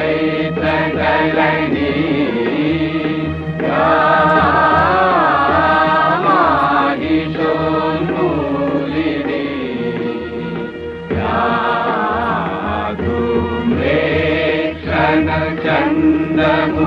चैत्रकलनी माहिषोन्मूलिनी धूम्रेक्षण चन्दमुण्डमथनी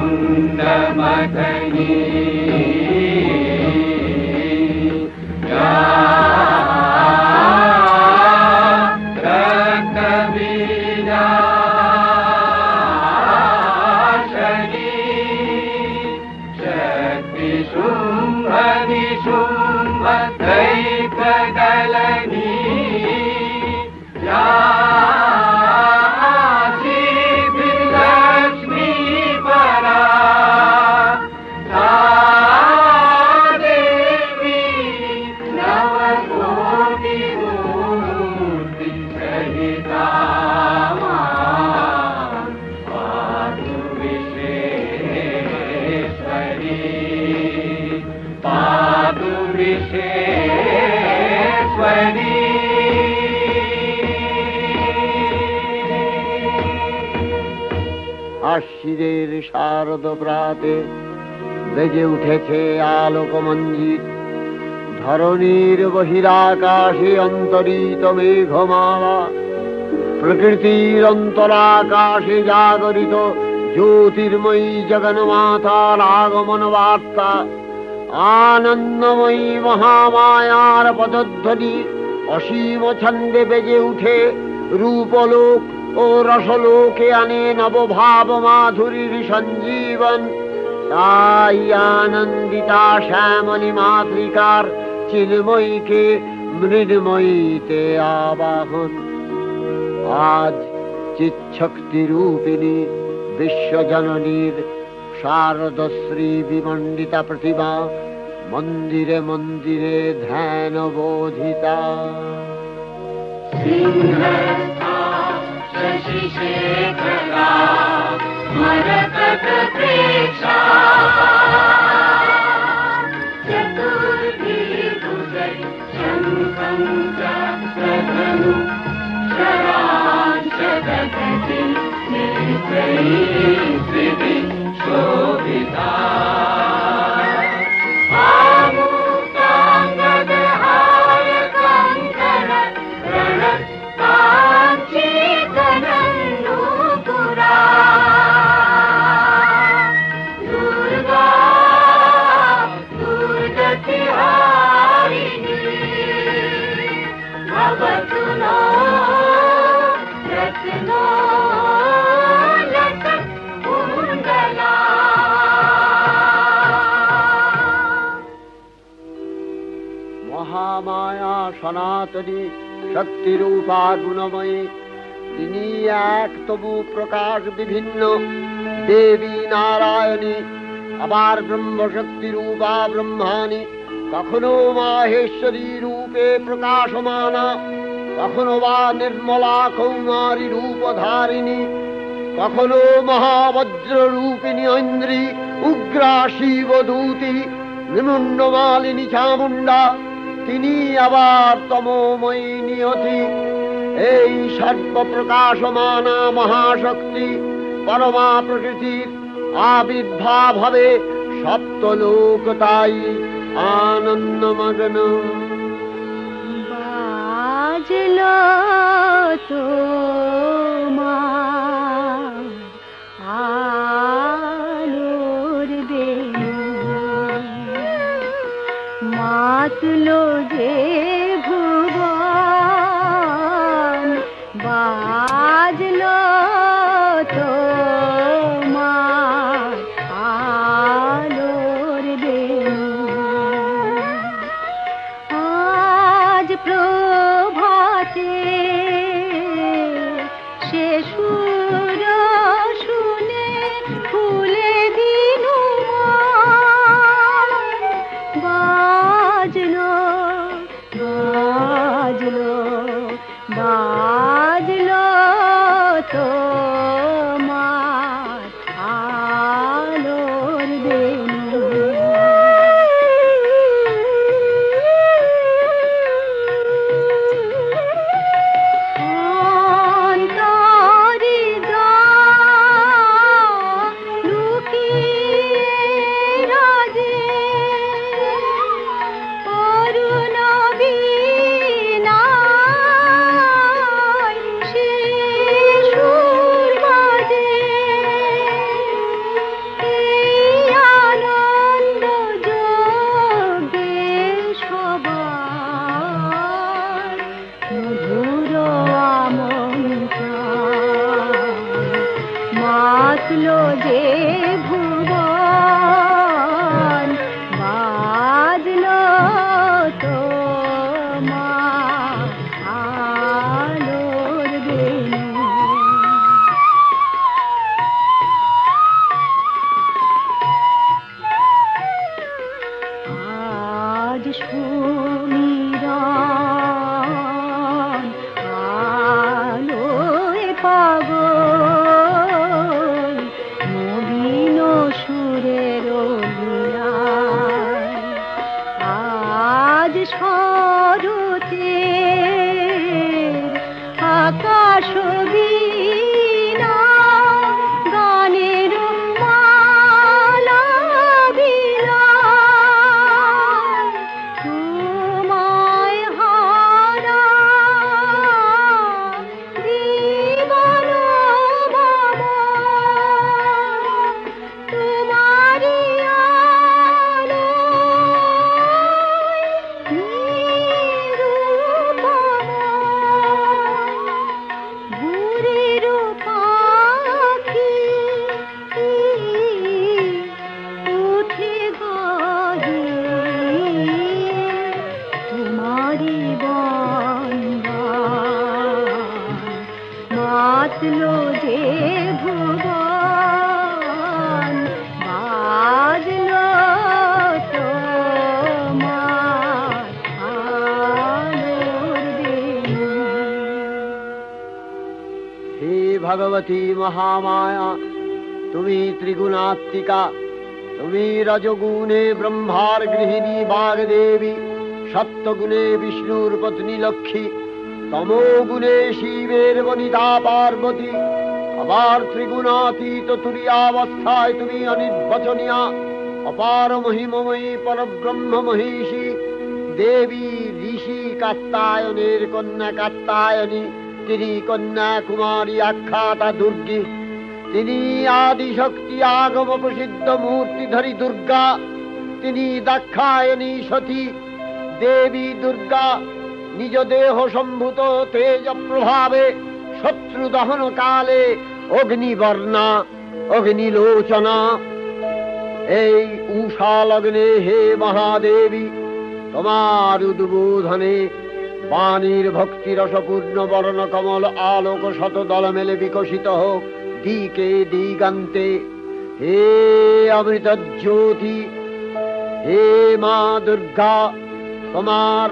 আশ্বিরের শারদ প্রাতে বেজে উঠেছে আলোকমঞ্জিত, ধরণীর বহিরাকাশে অন্তরিত মেঘমালা, প্রকৃতির অন্তরাকাশে জাগরিত জ্যোতির্ময়ী জগন্মাতার আগমন বার্তা, আনন্দময়ী মহামায়ার পদধ্বনি অসীম ছন্দে বেজে উঠে রূপলোক ও রসলোকে আনে নবভাব মাধুরীর সঞ্জীবন। তাই আনন্দিতা শ্যামলী মাতৃকার চিন্ময়ীকে মৃন্ময়ীতে আবাহন। আজ চিৎশক্তি রূপিণী বিশ্বজননীর শারদশ্রী বিমণ্ডিতা প্রতিমা মন্দিরে মন্দিরে ধ্যান বোধিতা। शशिशेखरा मरकतप्रेक्षा चतुर्भिर्भुजै शङ्खं चक्रधनुः शरांशदधति नेत्रैः त्रिभिः शोभिता। মহামায়া সনাতনী শক্তিরূপা গুণময়ী, তিনি এক তবু প্রকাশ বিভিন্ন দেবী নারায়ণী, আবার ব্রহ্মশক্তি রূপা ব্রহ্মাণী, কখনো মাহেশ্বরী রূপে প্রকাশমানা, কখনো বা নির্মলা কৌমারী রূপধারিণী, কখনো মহাবজ্র রূপিণী ঐন্দ্রী, উগ্রা শিবদূতি, নিমুন্ডমালিনী চামুণ্ডা, তিনি আবার তমোময়ী নিয়তি। এই সর্বপ্রকাশমানা মহাশক্তি পরমা প্রকৃতির আবির্ভাব হবে সপ্তলোক, তাই আনন্দমগ্ন। বাজলো তোমার আলোর বেণু, মাতলো যে ভুবন, বাজলো তোমার আলোর বেণু। আজ প্রভাতে মাতলো যে ভুবন বাজলো তোমার আলোর বেণু। আজ সুমিরন আলোয় পাগল নবীন সুরের লীলায়। আজ শরতের আকাশ বীণা গানের মালা বিলায়। তোমায় হারা জীবন মম তোমারি আলোয় নিরুপম। ভোরের পাখি উঠে গাহে তোমারি বন্দন। মাতলো যে ভুবন বাজলো তোমার আলোর বেণু। হে ভগবতী মহামায়া, তুমি ত্রিগুণাত্মিকা। তুমি রজগুণে ব্রহ্মার গৃহিণী বাগদেবী, সত্যগুণে বিষ্ণুর পত্নী লক্ষ্মী, তমোগুণে শিবের বনিতা পার্বতী। আবার ত্রিগুণাতীত তুরীয়াবস্থায় তুমি অনির্বচনীয়া, অপার মহিমময়ী পরব্রহ্ম মহিষী দেবী। ঋষি কাত্তায়নের কন্যা কাত্তায়নী, তিনি কন্যা কুমারী আখ্যাতা দুর্গী। তিনি আদিশক্তি আগম প্রসিদ্ধ মূর্তিধরী দুর্গা। তিনি দাক্ষায়ণী সতী দেবী দুর্গা। নিজ দেহ সম্ভূত তেজ প্রভাবে শত্রু দহন কালে অগ্নিবর্ণা অগ্নিলোচনা। এই উষা লগ্নে হে মহাদেবী, তোমার উদ্বোধনে বাণীর ভক্তিরসপূর্ণ বর্ণ কমল আলোক শত দল মেলে বিকশিত হোক দিকে দিগান্তে। হে অমৃত জ্যোতি, হে মা দুর্গা, তোমার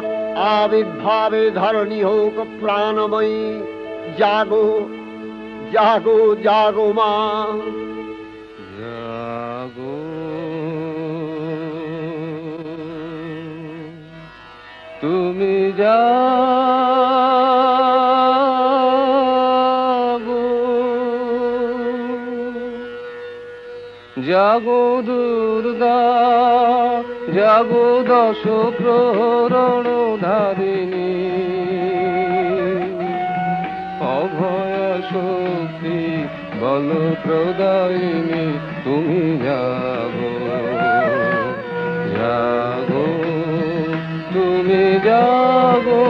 আবির্ভাবে ধরণী হোক প্রাণময়ী। জাগো জাগো জাগো মা। জাগো তুমি জাগো, জাগো দুর্গা, জাগো দশ প্রহরণ ধারিণী। অভয় শক্তি বল প্রদায়িনী, তুমি জাগো জাগো তুমি জাগো।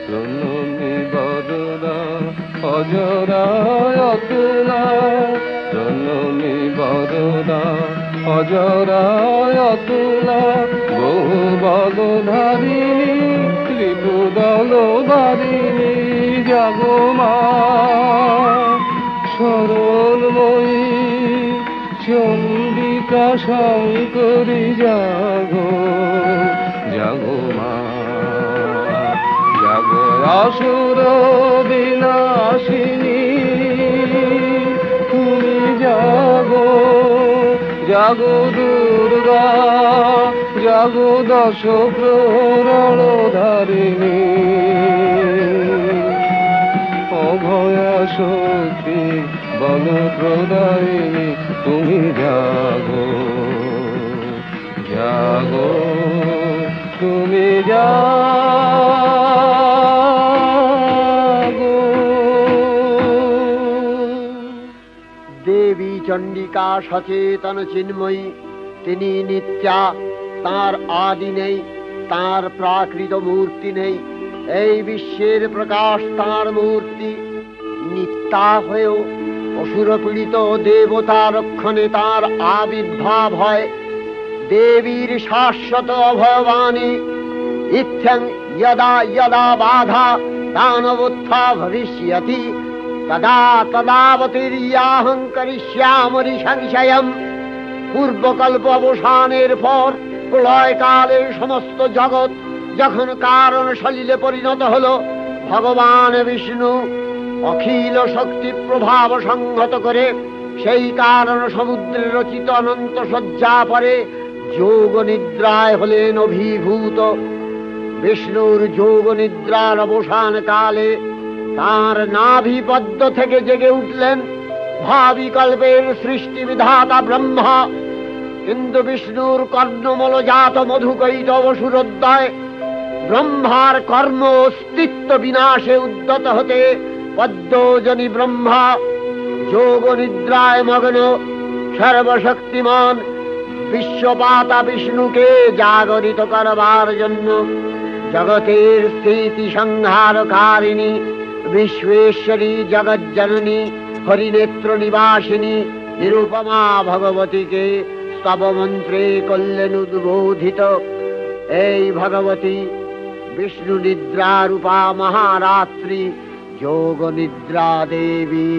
প্রণমী বরদা অজরায় অতুলা, প্রণমী বরদা অজরায় অতুলা। বহু বল ধারিণী ত্রিপুদল বারিণী, জাগো মা সরলময়ী চন্ডিকা শঙ্করী। জাগো জাগো মা, জাগো আসুর বিনাশিনী। তুমি জাগো জাগো দুর্গা, জাগো দশ প্রহরণ ধারিণী। অভয়া শক্তি বল প্রদায়িনী, তুমি জাগো জাগো তুমি জাগো। দেবী চণ্ডিকা সচেতন চিন্ময়ী, তিনি নিত্যা। তার আদি নেই, তার প্রাকৃত মূর্তি নেই। এই বিশ্বের প্রকাশ তার মূর্তি। নিত্যা হয়েও অসুর পীড়িত দেবতা রক্ষণে তার আবির্ভাব হয়। দেবীর শাশ্বত অভয়বাণী ইত্যং যদা যদা বাধা দানবোত্থা ভবিষ্যতি তদা তদাবতীর্যাহং করিষ্যামি সংশয়ম। পূর্বকল্প অবসানের পর প্রলয়কালে সমস্ত জগৎ যখন কারণ সলিলে পরিণত হল, ভগবান বিষ্ণু অখিল শক্তি প্রভাব সংহত করে সেই কারণ সমুদ্রে রচিত অনন্ত শয্যা পরে যোগ নিদ্রায় হলেন অভিভূত। বিষ্ণুর যোগ নিদ্রার অবসান কালে তাঁর নাভিপদ্ম থেকে জেগে উঠলেন ভাবি কল্পের সৃষ্টি বিধাতা ব্রহ্মা। কিন্তু বিষ্ণুর কর্ণমলজাত মধুকৈটব সুরোদ্দয় ব্রহ্মার কর্ম অস্তিত্ব বিনাশে উদ্যত হতে পদ্মজনী ব্রহ্মা যোগ নিদ্রায় মগ্ন সর্বশক্তিমান বিশ্বপাতা বিষ্ণুকে জাগরিত করবার জন্য জগতের স্থিতি সংহারকারিণী বিশ্বেশ্বরী জগজ্জননী হরিনেত্র নিবাসিনী নিরুপমা ভগবতীকে স্তব মন্ত্রে করলেন উদ্বোধিত। এই ভগবতী বিষ্ণু নিদ্রা রূপা মহারাত্রি যোগ নিদ্রা দেবী।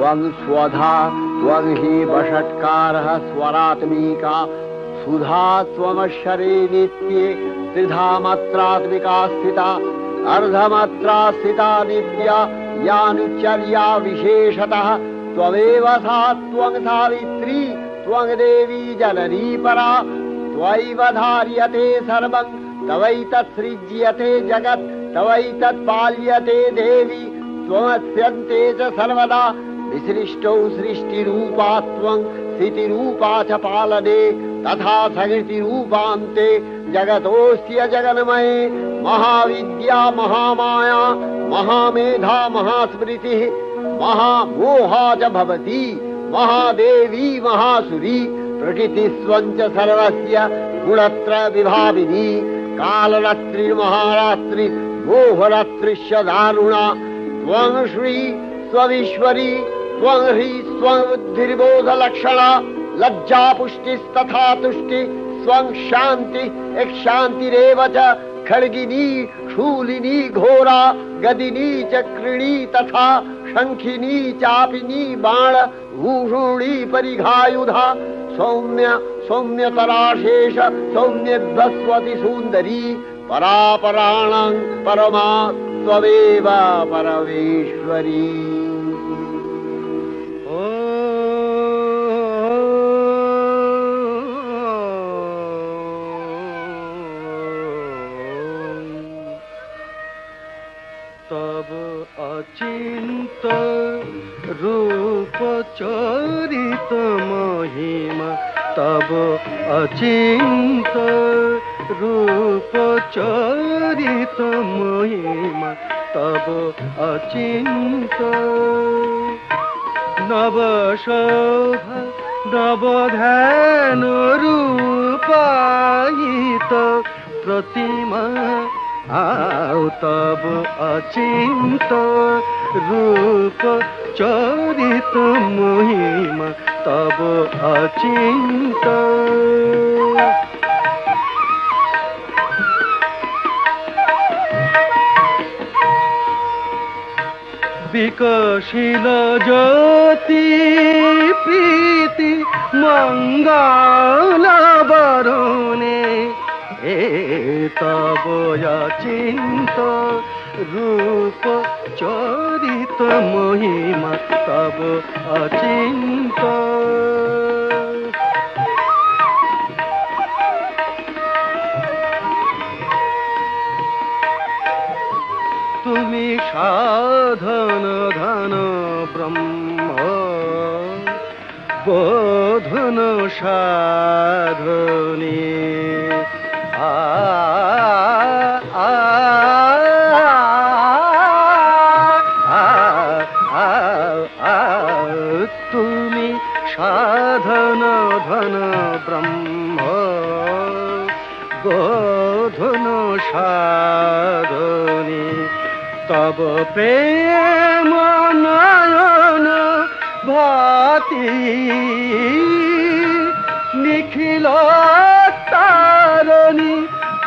त्वं स्वधा त्वं हि वषट्कारः स्वरात्मिका सुधा त्वमक्षरे नित्ये त्रिधा मात्रात्मिका स्थिता अर्धमात्रा स्थिता नित्या यानुचर्या विशेषतः त्वमेव सा त्वं सावित्री त्वं देवी जननी परा त्वयैव धार्यते सर्वं तवैतत्सृज्यते जगत् तवैतत्पाल्यते देवी त्वमस्यन्ते च सर्वदा विसृष्टौ सृष्टिरूपा त्वं स्थितिरूपा च पालने तथा सकृतिरूपान्ते जगतोऽस्य जगन्मये महाविद्या महामाया महामेधा महास्मृतिः महामोहा च भवति महादेवी महासुरी प्रकृतिस्त्वं च सर्वस्य गुणत्रय विभाविनी कालरात्रिर्महारात्रि मोहरात्रिश्च दारुणा त्वं श्री स्वविश्वरी त्वं ह्री स्वं बुद्धिर्बोधलक्षणा लज्जा पुष्टिस्तथा तुष्टि स्वं शान्ति एक शान्तिरेव च खड्गिनी शूलिनी घोरा गदिनी चक्रिणी तथा शंखिनी चापिनी बाण भूषुणी परिघायुधा सौम्य सौम्यतराशेष सौम्यध्वस्वति सुन्दरी परापराणां परमा त्वमेव परमेश्वरी। तब अचिंत रूप चरित महिमा तब अचिंत रूप चरित महिमा तब अचिंत नव शोभा नव ध्यान रूपायित प्रतिमा आओ तब अचिंत रूप चरित महिमा तब अचिंत विकसिल ज्योति प्रीति मंगल बरुणे तब अचिंत रूप चरित महिमा तब अचिंत तुमी साधन धन ब्रह्म बोधन साधने तुमी साधन धन ब्रह्म बोधन साधने तब प्रेम नयन भाति निखिल तारणी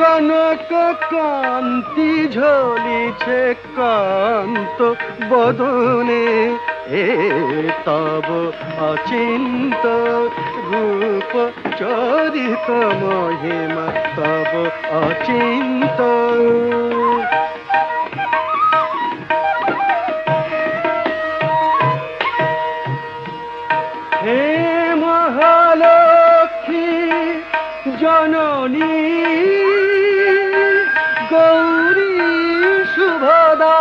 कनक कांति झलिছে कांत बदने तब अचिंत रूप चरित महिमा तब अचिंत हे महालक्ष्मी जननी गौरी शुभदा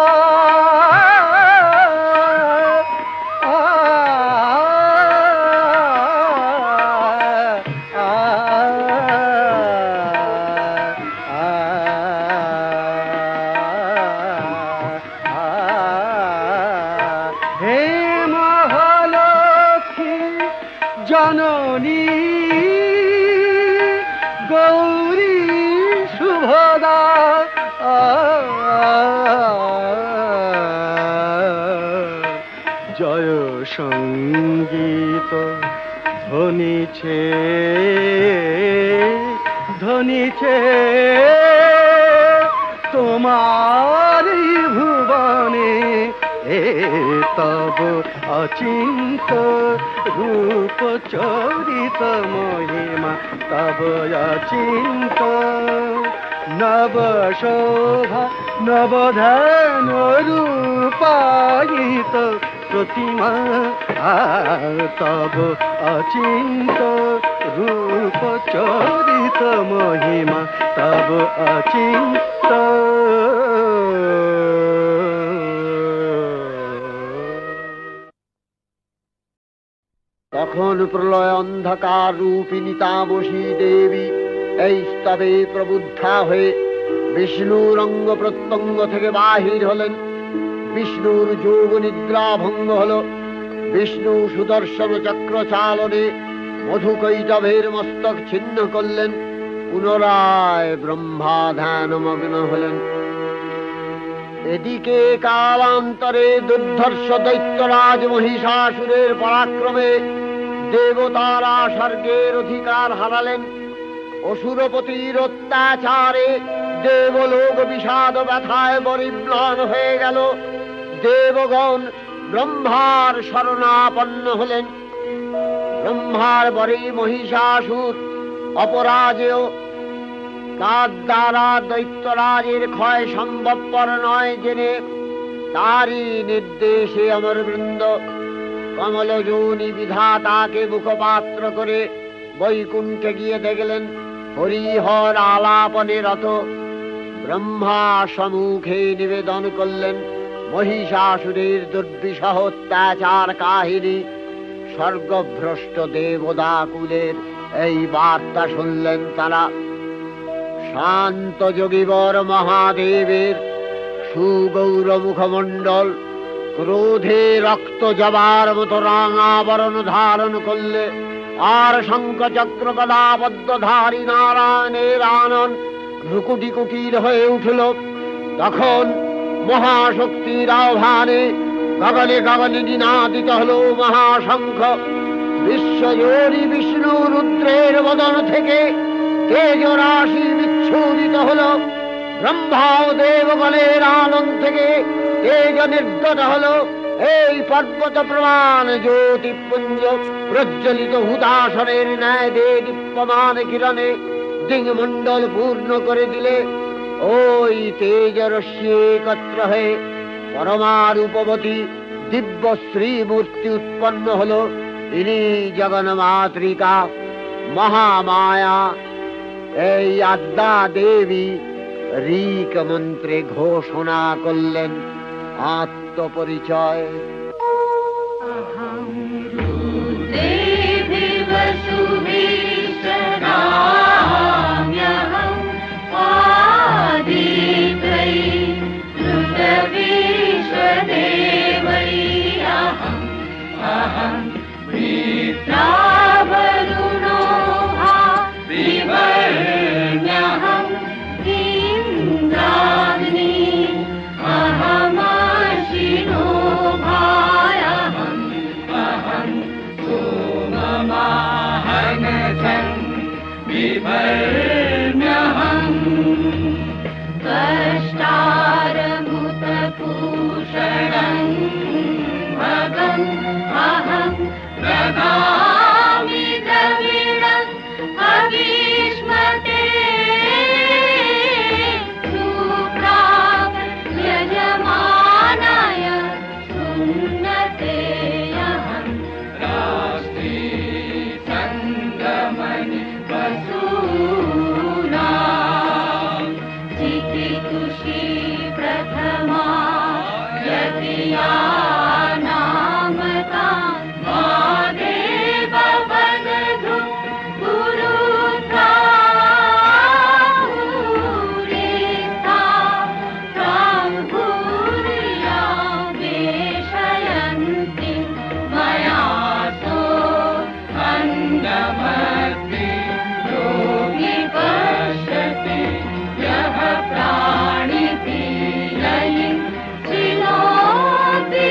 हे महालक्ष्मी जननी गौरी शुभदा जय संगीत ধ্বনিছে ধ্বনিছে তোমার ভুবনে तब अचिंत रूप चरित महिमा तब अचिंत নব শোভা নবধান রূপায়িত প্রতিমা তব অচিন্ত রূপ চরিত মহিমা তব অচিন্ত তখন প্রলয় অন্ধকার রূপিণী তামসী দেবী এই স্তবে প্রবুদ্ধা হয়ে বিষ্ণুর অঙ্গ প্রত্যঙ্গ থেকে বাহির হলেন। বিষ্ণুর যোগ নিদ্রা ভঙ্গ হল। বিষ্ণু সুদর্শন চক্র চালনে মধুকৈটভের মস্তক ছিন্ন করলেন। পুনরায় ব্রহ্মা ধ্যানমগ্ন হলেন। এদিকে কালান্তরে দুর্ধর্ষ দৈত্যরাজ মহিষাসুরের পরাক্রমে দেবতারা স্বর্গের অধিকার হারালেন। অসুরপতির অত্যাচারে দেবলোক বিষাদ ব্যথায় পরিম্লান হয়ে গেল। দেবগণ ব্রহ্মার শরণাপন্ন হলেন। ব্রহ্মার পরে মহিষাসুর অপরাজেয়, তার দ্বারা দৈত্যরাজের ক্ষয় সম্ভবপর নয় জেনে তারই নির্দেশে অমরবৃন্দ কমলযোনি বিধাতাকে মুখপাত্র করে বৈকুণ্ঠে গিয়ে দেখলেন হরিহর আলাপনে রত। ব্রহ্মা সম্মুখে নিবেদন করলেন মহিষাসুরের দুর্বিষহ অত্যাচার কাহিনী। স্বর্গভ্রষ্ট দেবদাকুলের এই বার্তা শুনলেন তারা। শান্ত যোগীবর মহাদেবের সুগৌর মুখমণ্ডল ক্রোধে রক্ত জবার মতো রাঙাবরণ ধারণ করলে, আর শঙ্খ চক্র গদাবদ্ধধারী নারায়ণের আনন ভ্রুকুটি কুটির হয়ে উঠল। তখন মহাশক্তির আহ্বানে গগনে গগনে নিনাদিত হল মহাশঙ্খ। বিশ্বজোরী বিষ্ণু রুদ্রের বদন থেকে তেজ রাশি বিচ্ছুরিত হল। ব্রহ্মা ও দেবগণের আনন্দ থেকে তেজ নির্গত হল। এই পর্বত প্রমাণ জ্যোতিপুঞ্জ প্রজ্বলিত হুদাসনের ন্যায় দীপ্যমান কিরণে দিংমণ্ডল পূর্ণ করে দিলে ওই তেজ রশ্মি একত্র হয়ে পরমারূপবতী দিব্য শ্রীমূর্তি উৎপন্ন হল। ইনি জগন্মাতৃকা মহামায়া। এই আদ্যা দেবী ঋক মন্ত্রে ঘোষণা করলেন আত্মপরিচয়। Love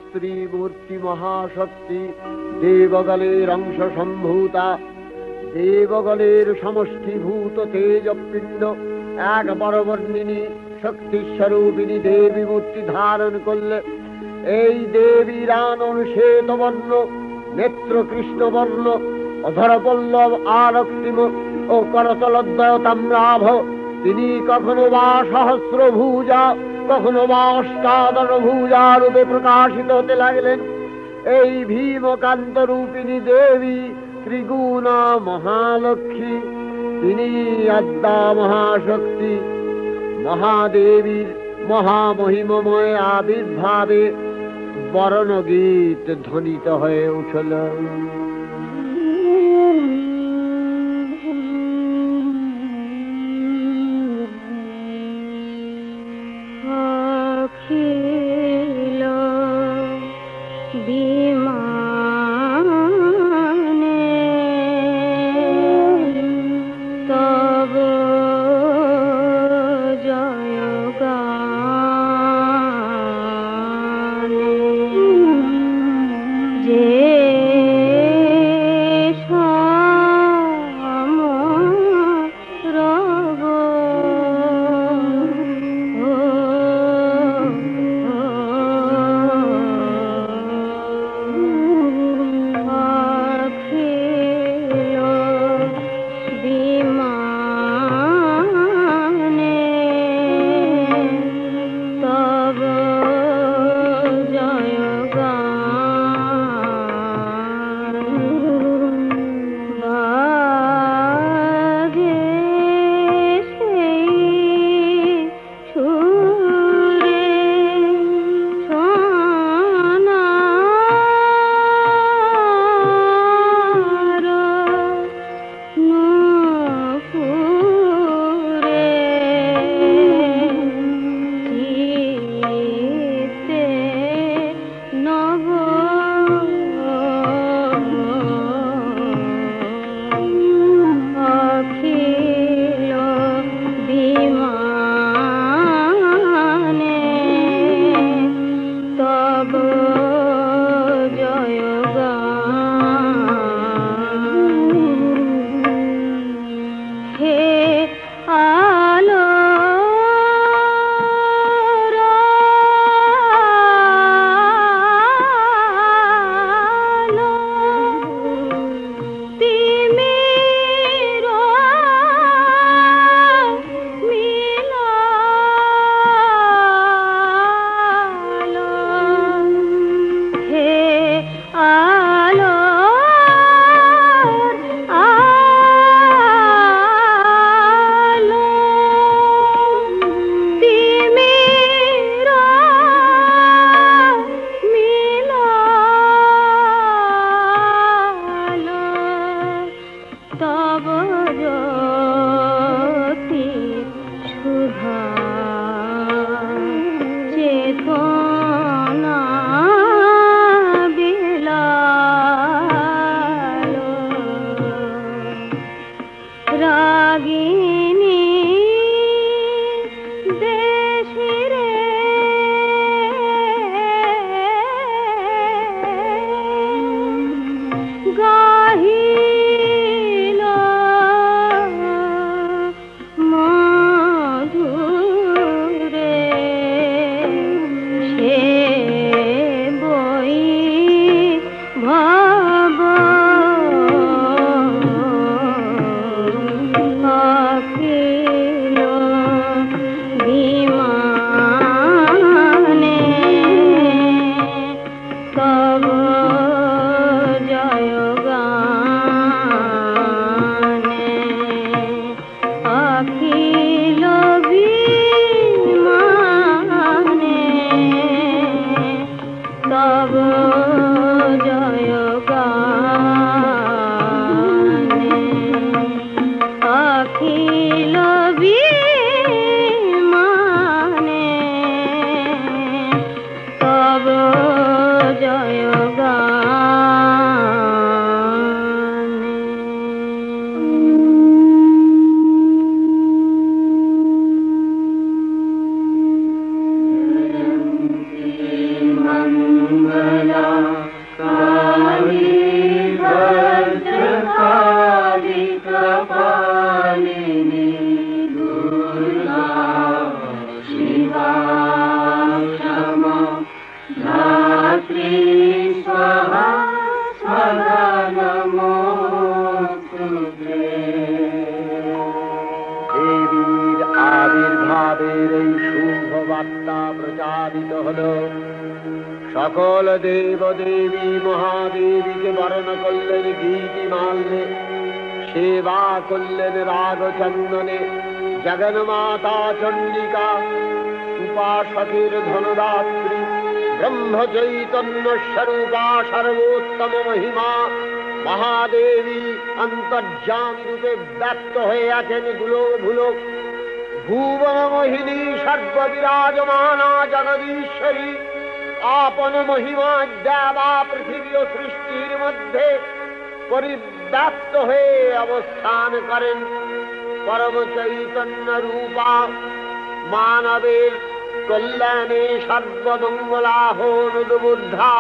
স্ত্রী মূর্তি মহাশক্তি, দেবগলের অংশ সম্ভূতা, দেবগলের সমষ্টিভূত তেজপিণ্ড এক বরবর্ণিনী শক্তিস্বরূপিণী দেবী মূর্তি ধারণ করলে এই দেবীর আনন শ্বেতবর্ণ, নেত্র কৃষ্ণবর্ণ, অধরপল্লব আরক্তিম ও করতলদ্বয় তাম্রাভ। তিনি কখনো বা সহস্রভুজা, কখনো বা অষ্টাদশ ভুজা রূপে প্রকাশিত হতে লাগলেন। এই ভীমকান্ত রূপিণী দেবী ত্রিগুণা মহালক্ষ্মী, তিনি আদ্যা মহাশক্তি। মহাদেবীর মহামহিমময় আবির্ভাবে বরণগীত ধ্বনিত হয়ে উঠল। অখিল বিমানে তব জয়গানে যে পাখি দেবীর আবির্ভাবের এই শুভ বার্তা প্রচারিত হল। সকল দেব দেবী মহাদেবীকে বরণ করলেন গীতিমাল্যে, সেবা করলেন রাগচন্দনে। জগন্মাতা চণ্ডিকা, উপাসকের ধনদাত্রী, ব্রহ্ম চৈতন্য স্বরূপা, সর্বোত্তম মহিমা মহাদেবী অন্তর্যামী রূপে ব্যক্ত হয়ে আছেন গুলোক ভুলোক। ভুবন মোহিনী সর্ববিরাজমানা জগদীশ্বরী আপন মহিমা দেবা পৃথিবী ও সৃষ্টির মধ্যে পরিব্যাপ্ত হয়ে অবস্থান করেন। পরম চৈতন্য রূপা মানবের কল্যাণে সর্বমঙ্গলাহনুদ্বুদ্ধা।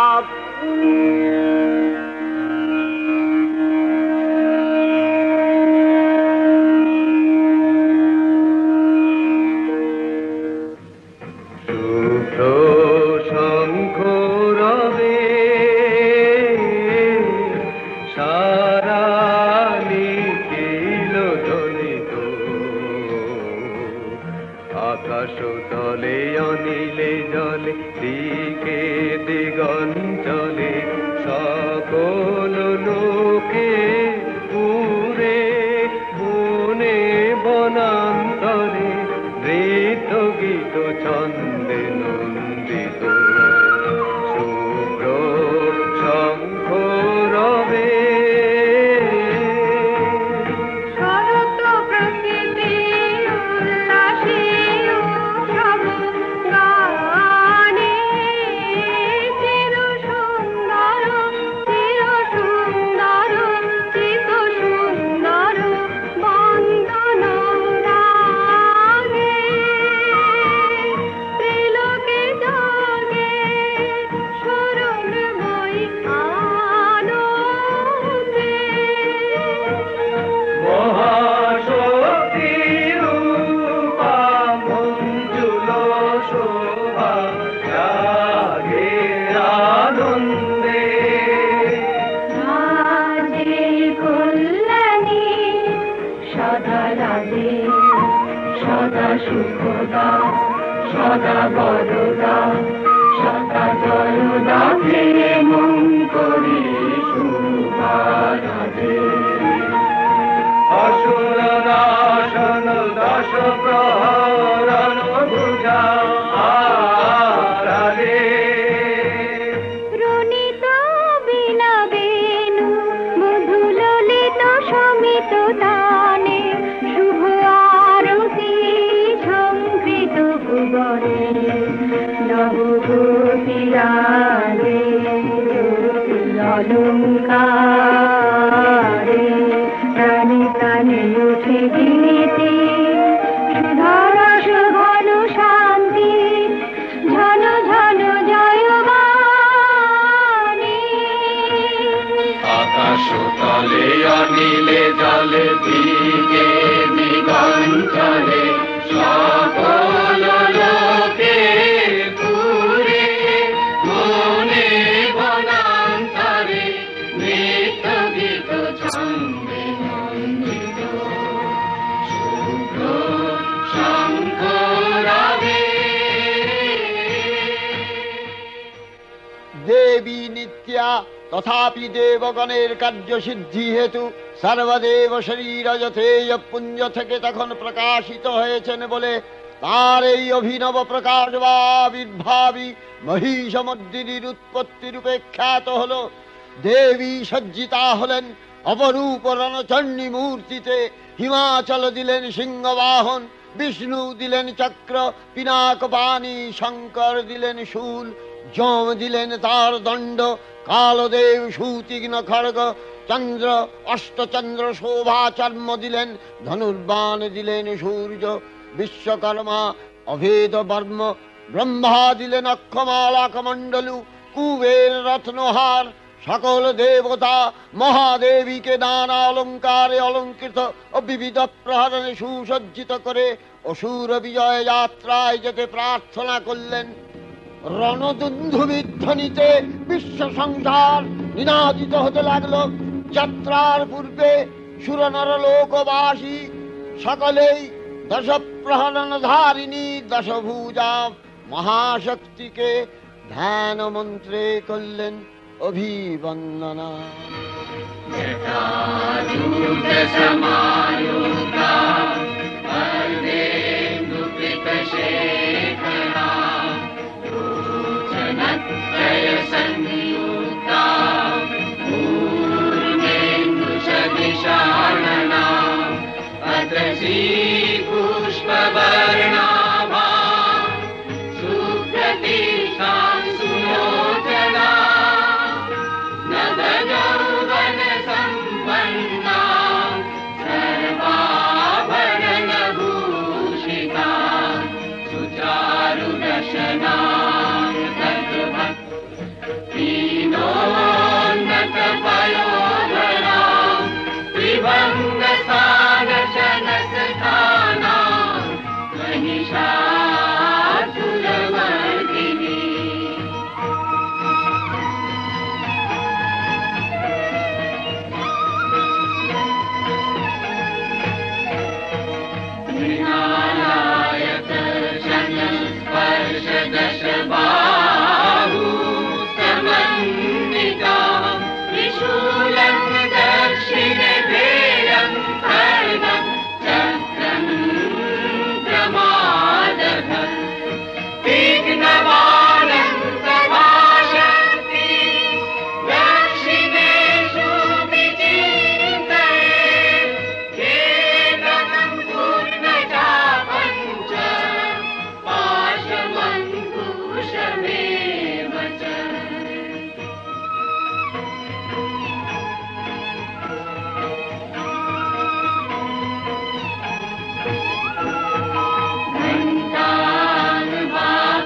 আকাশ তলে অনিলে জলে দিকে দিগঞ্চলে সকল লোকে পুরে বনে বনান্তরে নৃত্য গীত ছন্দে নন্দিত শুভ্র শঙ্খ রবে। সুখদা সদা বরদা সদা জয়দা হে মন করি শুভারাধে। অসুর নাশন দশ প্রহরণ ভুজা আরাধে। রুনিত বিনা বেণু মধু ললিত সমিত দানে শুভ আরতি সংকৃত ভুবনে নবগোপীরাগে অলঙ্কারে প্রাণে প্রাণে উঠে গীতি সুধারস ঘন শান্তি ঝন ঝন জয়বাণী। আকাশ তলে অনিলে জলে দিকে দিগঞ্চলে সকল লোকে পুরে মনে বনান্তরে নৃত্য গীত ছন্দে নন্দিত শুভ্র শঙ্খ রবে। দেবী নিত্যা তথাপি দেবগণের কার্যসিদ্ধি হেতু সর্বদেব শরীর যথেয় পুঞ্জ থেকে তখন প্রকাশিত হয়েছেন বলে তার এই অভিনব প্রকাশ বা আবির্ভাবী মহিষমর্দিনীর উৎপত্তি রূপে খ্যাত হল। দেবী সজ্জিতা হলেন অপরূপ রণচণ্ডী মূর্তিতে। হিমাচল দিলেন সিংহবাহন, বিষ্ণু দিলেন চক্র পিনাক পানি, শঙ্কর দিলেন শূল, যম দিলেন তার দণ্ড, কালদেব সুতীক্ষ্ণ খড়গ, চন্দ্র অষ্টচন্দ্র শোভা চর্ম দিলেন, ধনুর্বাণ দিলেন সূর্য, বিশ্বকর্মা অভেদ বর্ম, ব্রহ্মা দিলেন অক্ষমালা কমণ্ডলু, কুবের রত্নহার। সকল দেবতা মহাদেবীকে নানা অলঙ্কারে অলঙ্কৃত ও বিবিধ প্রহরণে সুসজ্জিত করে অসুর বিজয় যাত্রায় যেতে প্রার্থনা করলেন। রণদুন্ধুবির ধ্বনিতে বিশ্ব সংসার নিনাদিত হতে লাগলো। যাত্রার পূর্বে সুরনর লোকবাসী সকলেই দশ প্রহরণ ধারিণী দশভুজা মহাশক্তিকে ধ্যান মন্ত্রে করলেন অভিবন্দনা। पुष्पवर्णाभा सुप्रतिष्ठां सुलोचना नवयौवन सम्पन्ना सर्वाभरणभूषिता सुचारुदशना पयोधरा त्रिभङ्गसागशनसखाना महिषासुरमर्दिनी। मृणालायत शनस्पर्श दशबाहु समन्विता त्रिशूलं दक्षिणे भेयं खड्गं चक्रं प्रमादः तीक्ष्णबाणं सभाषन्ति दक्षिणेषु विचिन्तयेत् केवलं पूर्णचापं च पाशमङ्कुशमेव च।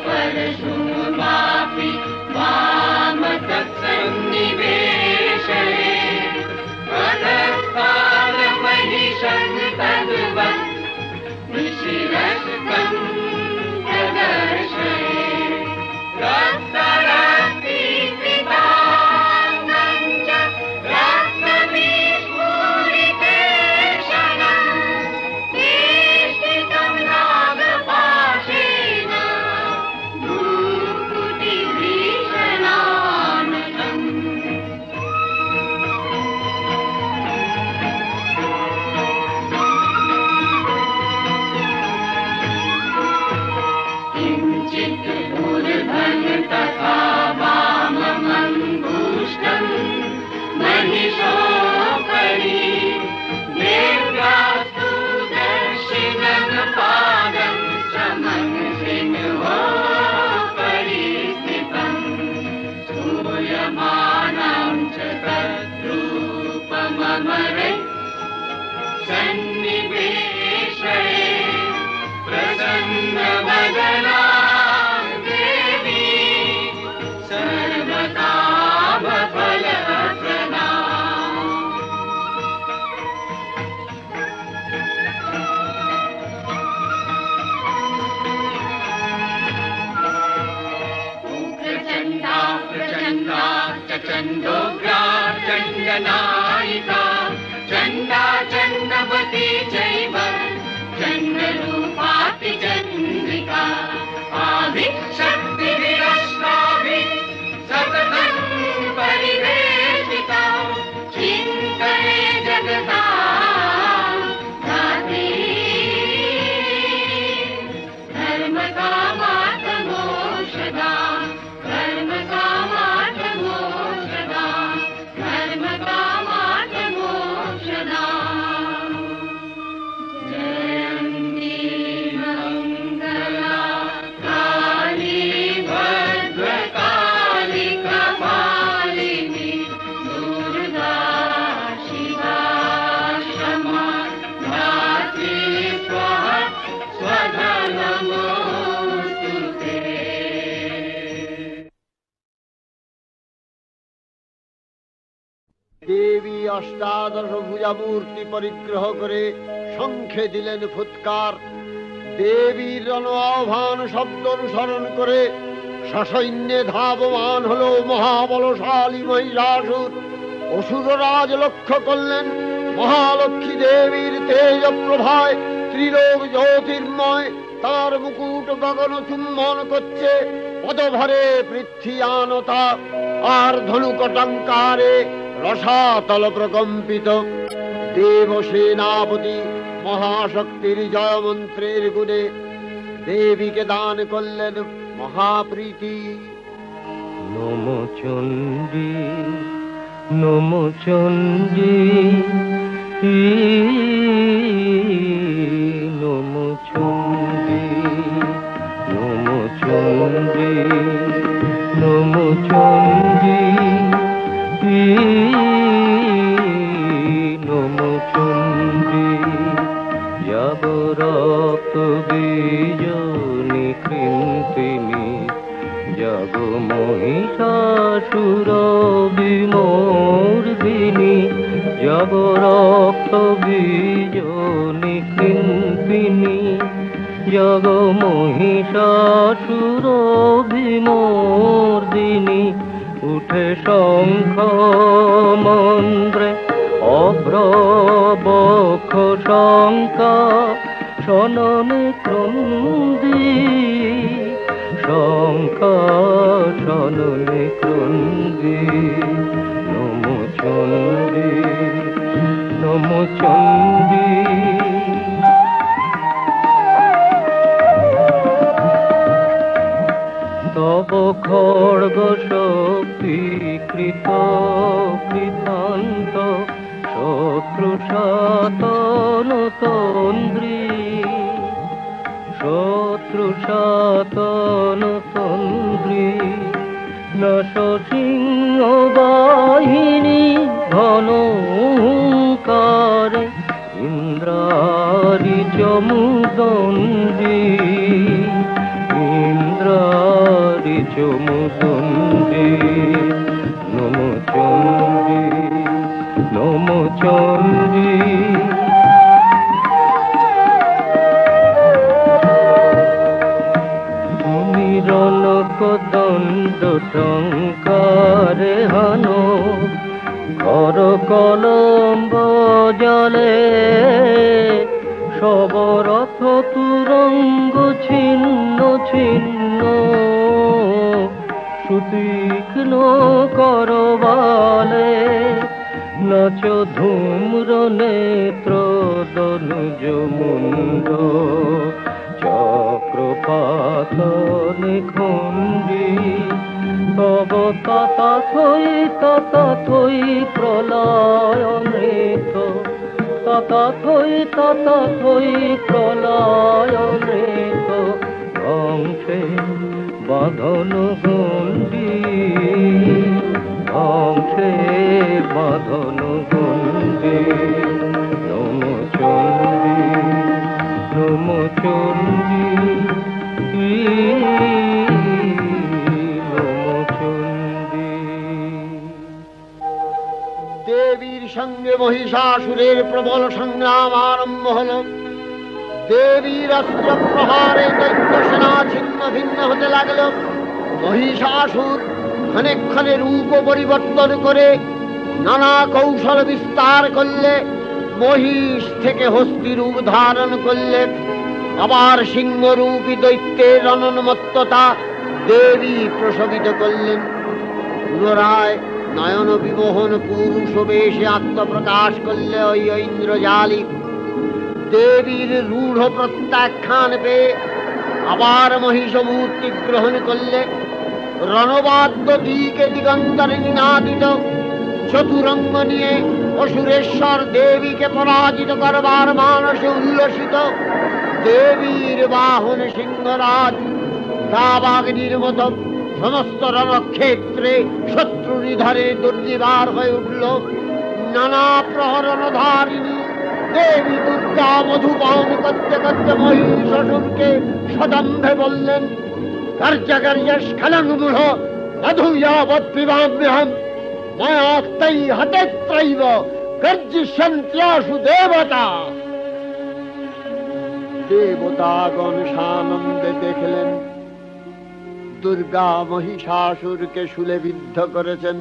परशुमापि वामतत्सन्निवेशये पदस्थानमहिषं तद्वत् निशिरस्तं प्रदर्शये रक्तरक्तीकृताङ्गं च रक्तविस्फुरितेक्षणं वेष्टितं नागपाशेन भ्रूकुटिभीषणाननम्। किञ्चित् ऊर्ध्वं तथा वाममङ्गुष्ठं महिषोपरि देव्यास्तु दक्षिणं पादं समं सिंहोपरि स्थितम् स्तूयमानं च तद्रूपममरे सन्निवेशये प्रसन्नवदना देवी सर्वकामफलप्रदा। प्रचण्डा प्रचण्डा च चण्डोग्रा चण्डनायिका चण्डा चण्डवती चैव चण्डरूपाति चन्द्रिका आभिशक्तिभिरष्टाभिः सततं परिवेशिता चिन्तये जगतां धात्री धर्मकामार्थमोक्षदा धर्मकामार्थमोक्षदा धर्मकामार्थमोक्षदा। जयन्ती मङ्गला काली भद्रकाली कपालिनी दुर्गा शिवा क्षमा धात्री स्वाहा स्वधा नमोऽस्तु ते। দেবী অষ্টাদশ ভুজা মূর্তি পরিগ্রহ করে শঙ্খে দিলেন ফুৎকার। দেবীর আহ্বান শব্দ অনুসরণ করে সসৈন্যে ধাবমান হলো মহাবলশালী মহিষাসুর। অসুররাজ লক্ষ্য করলেন মহালক্ষ্মী দেবীর তেজ প্রভায় ত্রিলোক জ্যোতির্ময়, তার মুকুট গগন চুম্বন করছে, পদভরে পৃথ্বীয়ানতা, আর ধনুকটঙ্কারে রসাতল প্রকম্পিত। দেব সেনাপতি মহাশক্তির জয় মন্ত্রের গুণে দেবীকে দান করলেন মহাপ্রীতি। নম চণ্ডী নম চণ্ডী নম চণ্ডী নম চণ্ডী নম চণ্ডী নম চণ্ডী। যাব রক্ত বীজনি কৃন্তিনি, যাব মহিষাসুর বিমর্দিনী, যাব রক্ত বীজনি কৃন্তিনি, যাব মহিষাসুর বিমর্দিনী। উঠে শঙ্খ মন্ত্রে অভ্রবক্ষ শঙ্কা, শননে ক্রন্দী শঙ্কা, শননে ক্রন্দী। নম চণ্ডী নম চণ্ডী। তব খড়গ শক্তি কৃত কৃতান্ত, শত্রু সাতন তন্দ্রী, শত্রু সাতন তন্দ্রী। নশ সিংহ বাহিনী ঘনকারে, ইন্দ্রারি চমুদণ্ডী, ইন্দ্রারি চমুদণ্ডী। নম চণ্ডী নম চণ্ডী। তুমি রণক দণ্ড টঙ্কারে হানো, কর কলম্ব জলে, সবরথ তুরঙ্গ ছিন্ন ছিন্ন, সুতীক্ষ্ণ করবালে। নাচ ধূম্র নেত্র দনুজ মুন্ড, চক্রপাতন খণ্ডী। তব তথাথই প্রলয় নৃত, তথাথই প্রলয় নৃত। ধ্বংসে বাঁধন গণ্ডী, ধ্বংসে বাঁধন গণ্ডী। নম চণ্ডী নম চণ্ডী নম চণ্ডী। দেবীর সঙ্গে মহিষাসুরের প্রবল সংগ্রাম আরম্ভ হল। দেবীর অস্ত্র প্রহারে দৈত্য সেনা ছিন্ন ভিন্ন হতে লাগল। মহিষাসুর ক্ষণে রূপ পরিবর্তন করে নানা কৌশল বিস্তার করলে, মহিষ থেকে হস্তি রূপ ধারণ করলে। আবার সিংহরূপী দৈত্যের অনন্মত্ততা দেবী প্রসবিত করলেন। পুনরায় নয়ন বিমোহন পুরুষ বেশে আত্মপ্রকাশ করলে ওই ইন্দ্রজালিক। দেবীর রূঢ় প্রত্যাখ্যান পেয়ে আবার মহিষ মূর্তি গ্রহণ করলে। রণবাদ্য দিকে দিগন্তরে নিনাদিত, চতুরঙ্গ নিয়ে অসুরেশ্বর দেবীকে পরাজিত করবার মানসে উল্লসিত। দেবীর বাহন সিংহরাজ দাবাগ্নির মতো সমস্ত রণক্ষেত্রে শত্রু নিধনে দুর্নিবার হয়ে উঠল। নানা প্রহরণধারিণী দেবী দুর্গা মধুপান করতে করতে মহিষাসুরকে সদম্ভে বললেন, কার্যকার্যস্খলনমূঢ় মধুযাবৎ পিবাম্যহম, ময়া তৈ হতেত্রৈব গর্জিষ্যন্ত্যাসু দেবতা। দেবতাগণ সানন্দে দেখলেন দুর্গা মহিষাসুরকে শূলে বিদ্ধ করেছেন,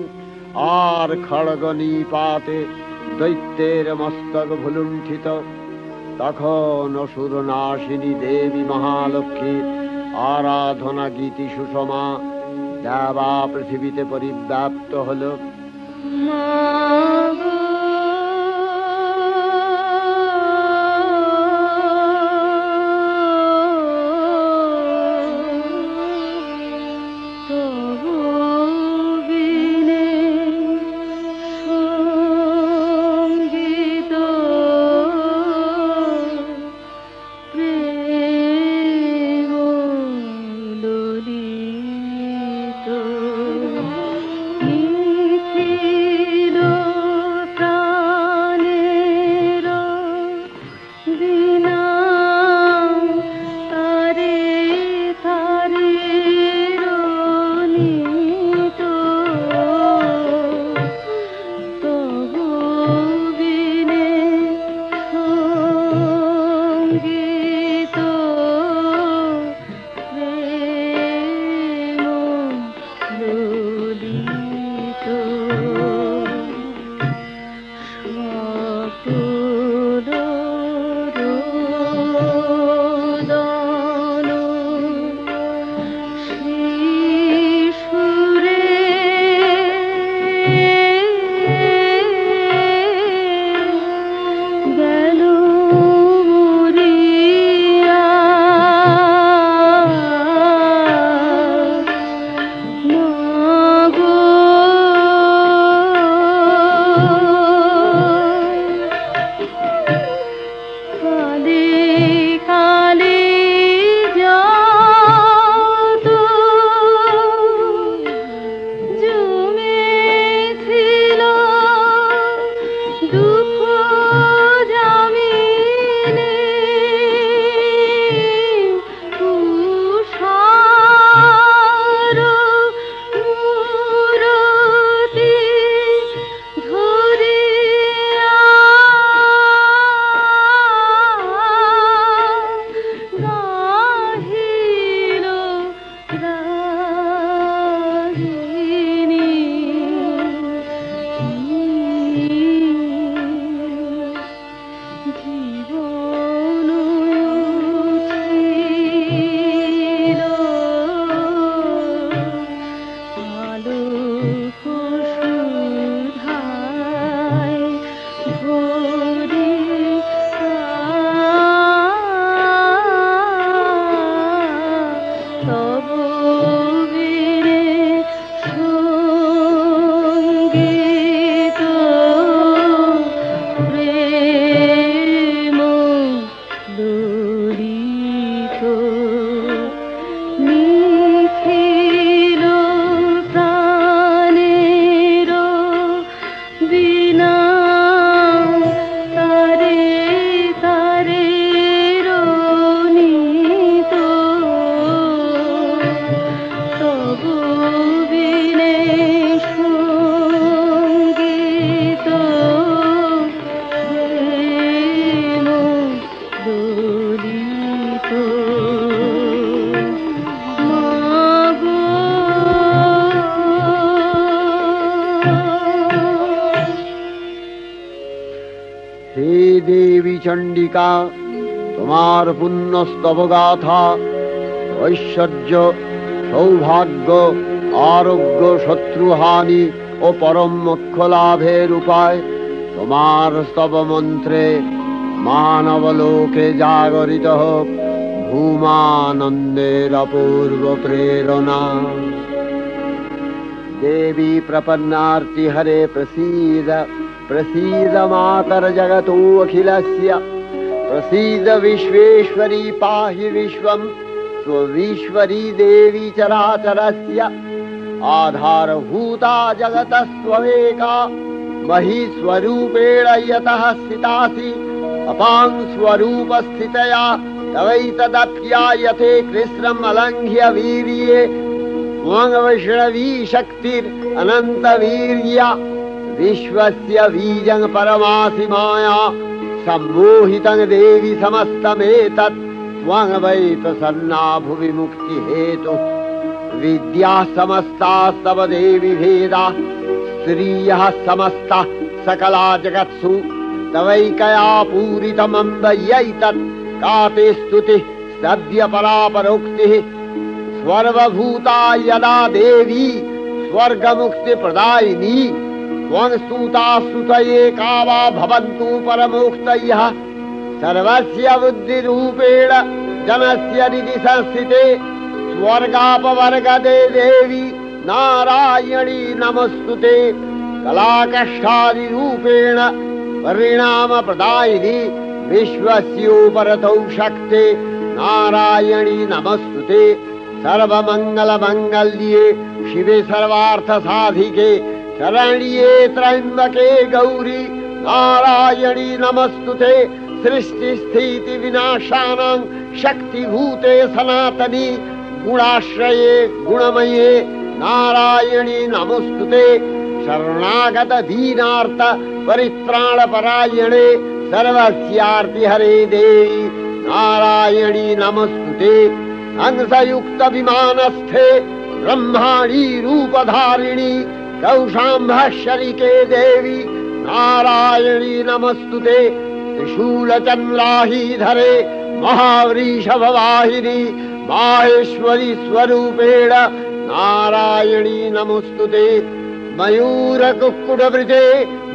আর খড়গ নিপাতে দৈত্যের মস্তক ভুলুণ্ঠিত। তখন অসুর নাশিনী দেবী মহালক্ষ্মীর আরাধনা গীতি সুষমা দেবা পৃথিবীতে পরিব্যাপ্ত হল। চণ্ডিকা, তোমার পুণ্য স্তবগাথা ঐশ্বর্য, সৌভাগ্য, আরোগ্য, শত্রুহানি ও পরম মোক্ষ লাভের উপায় তোমার স্তব মন্ত্রে মানবলোকে জাগরিত হোক ভূমানন্দের অপূর্ব প্রেরণা। देवी प्रपन्नार्ति हरे प्रसीद प्रसीद मातर जगतो अखिलस्य प्रसीद विश्वेश्वरी पाहि विश्वं स्वविश्वरी देवी चराचरस्य आधारभूता जगतस्त्वमेका महीस्वरूपेण यतः स्थितासि अपां स्वरूपस्थितया तवैतदप्यायते कृष्णम् अलङ्घ्य वीर्ये वैष्णवी शक्तिर् अनंत वीर्या विश्वस्य बीजं परमासि माया सम्मोहितं देवी समस्तमेतत् त्वं वै प्रसन्ना भुवि मुक्ति हेतु विद्या समस्ता तव देवी भेदा स्त्रियः समस्ता सकला जगत्सु तवैकया पूरितमम्बयैतत् का ते स्तुतिः सद्य परापरोक्तिः सर्वभूता यदा देवी स्वर्गमुक्तिप्रदायिनी त्वं स्तुता स्तुतये का वा भवन्तु परमोक्तयः सर्वस्य बुद्धिरूपेण जनस्य हृदि संस्थिते स्वर्गापवर्गदे देवी नारायणी नमस्तुते कलाकष्टादिरूपेण परिणामप्रदायिनी विश्वस्योपरतौ शक्ते नारायणी नमस्तुते सर्वमङ्गलमङ्गल्ये शिवे सर्वार्थसाधिके शरण्ये त्र्यम्बके गौरी नारायणी नमस्तुते सृष्टिस्थितिविनाशानां शक्तिभूते सनातनी गुणाश्रये गुणमये नारायणी नमस्तुते शरणागत दीनार्थ परित्राणपरायणे सर्वस्यार्तिहरे देवी नारायणी नमस्तुते हंसयुक्त विमानस्थे ब्रह्माणी रूपधारिणी कौशाम्भशरिके देवी नारायणी नमस्तुते त्रिशूलचन्द्राहीधरे महावृषभवाहिनी माहेश्वरी स्वरूपेण नारायणी नमस्तुते मयूरकुक्कुटवृते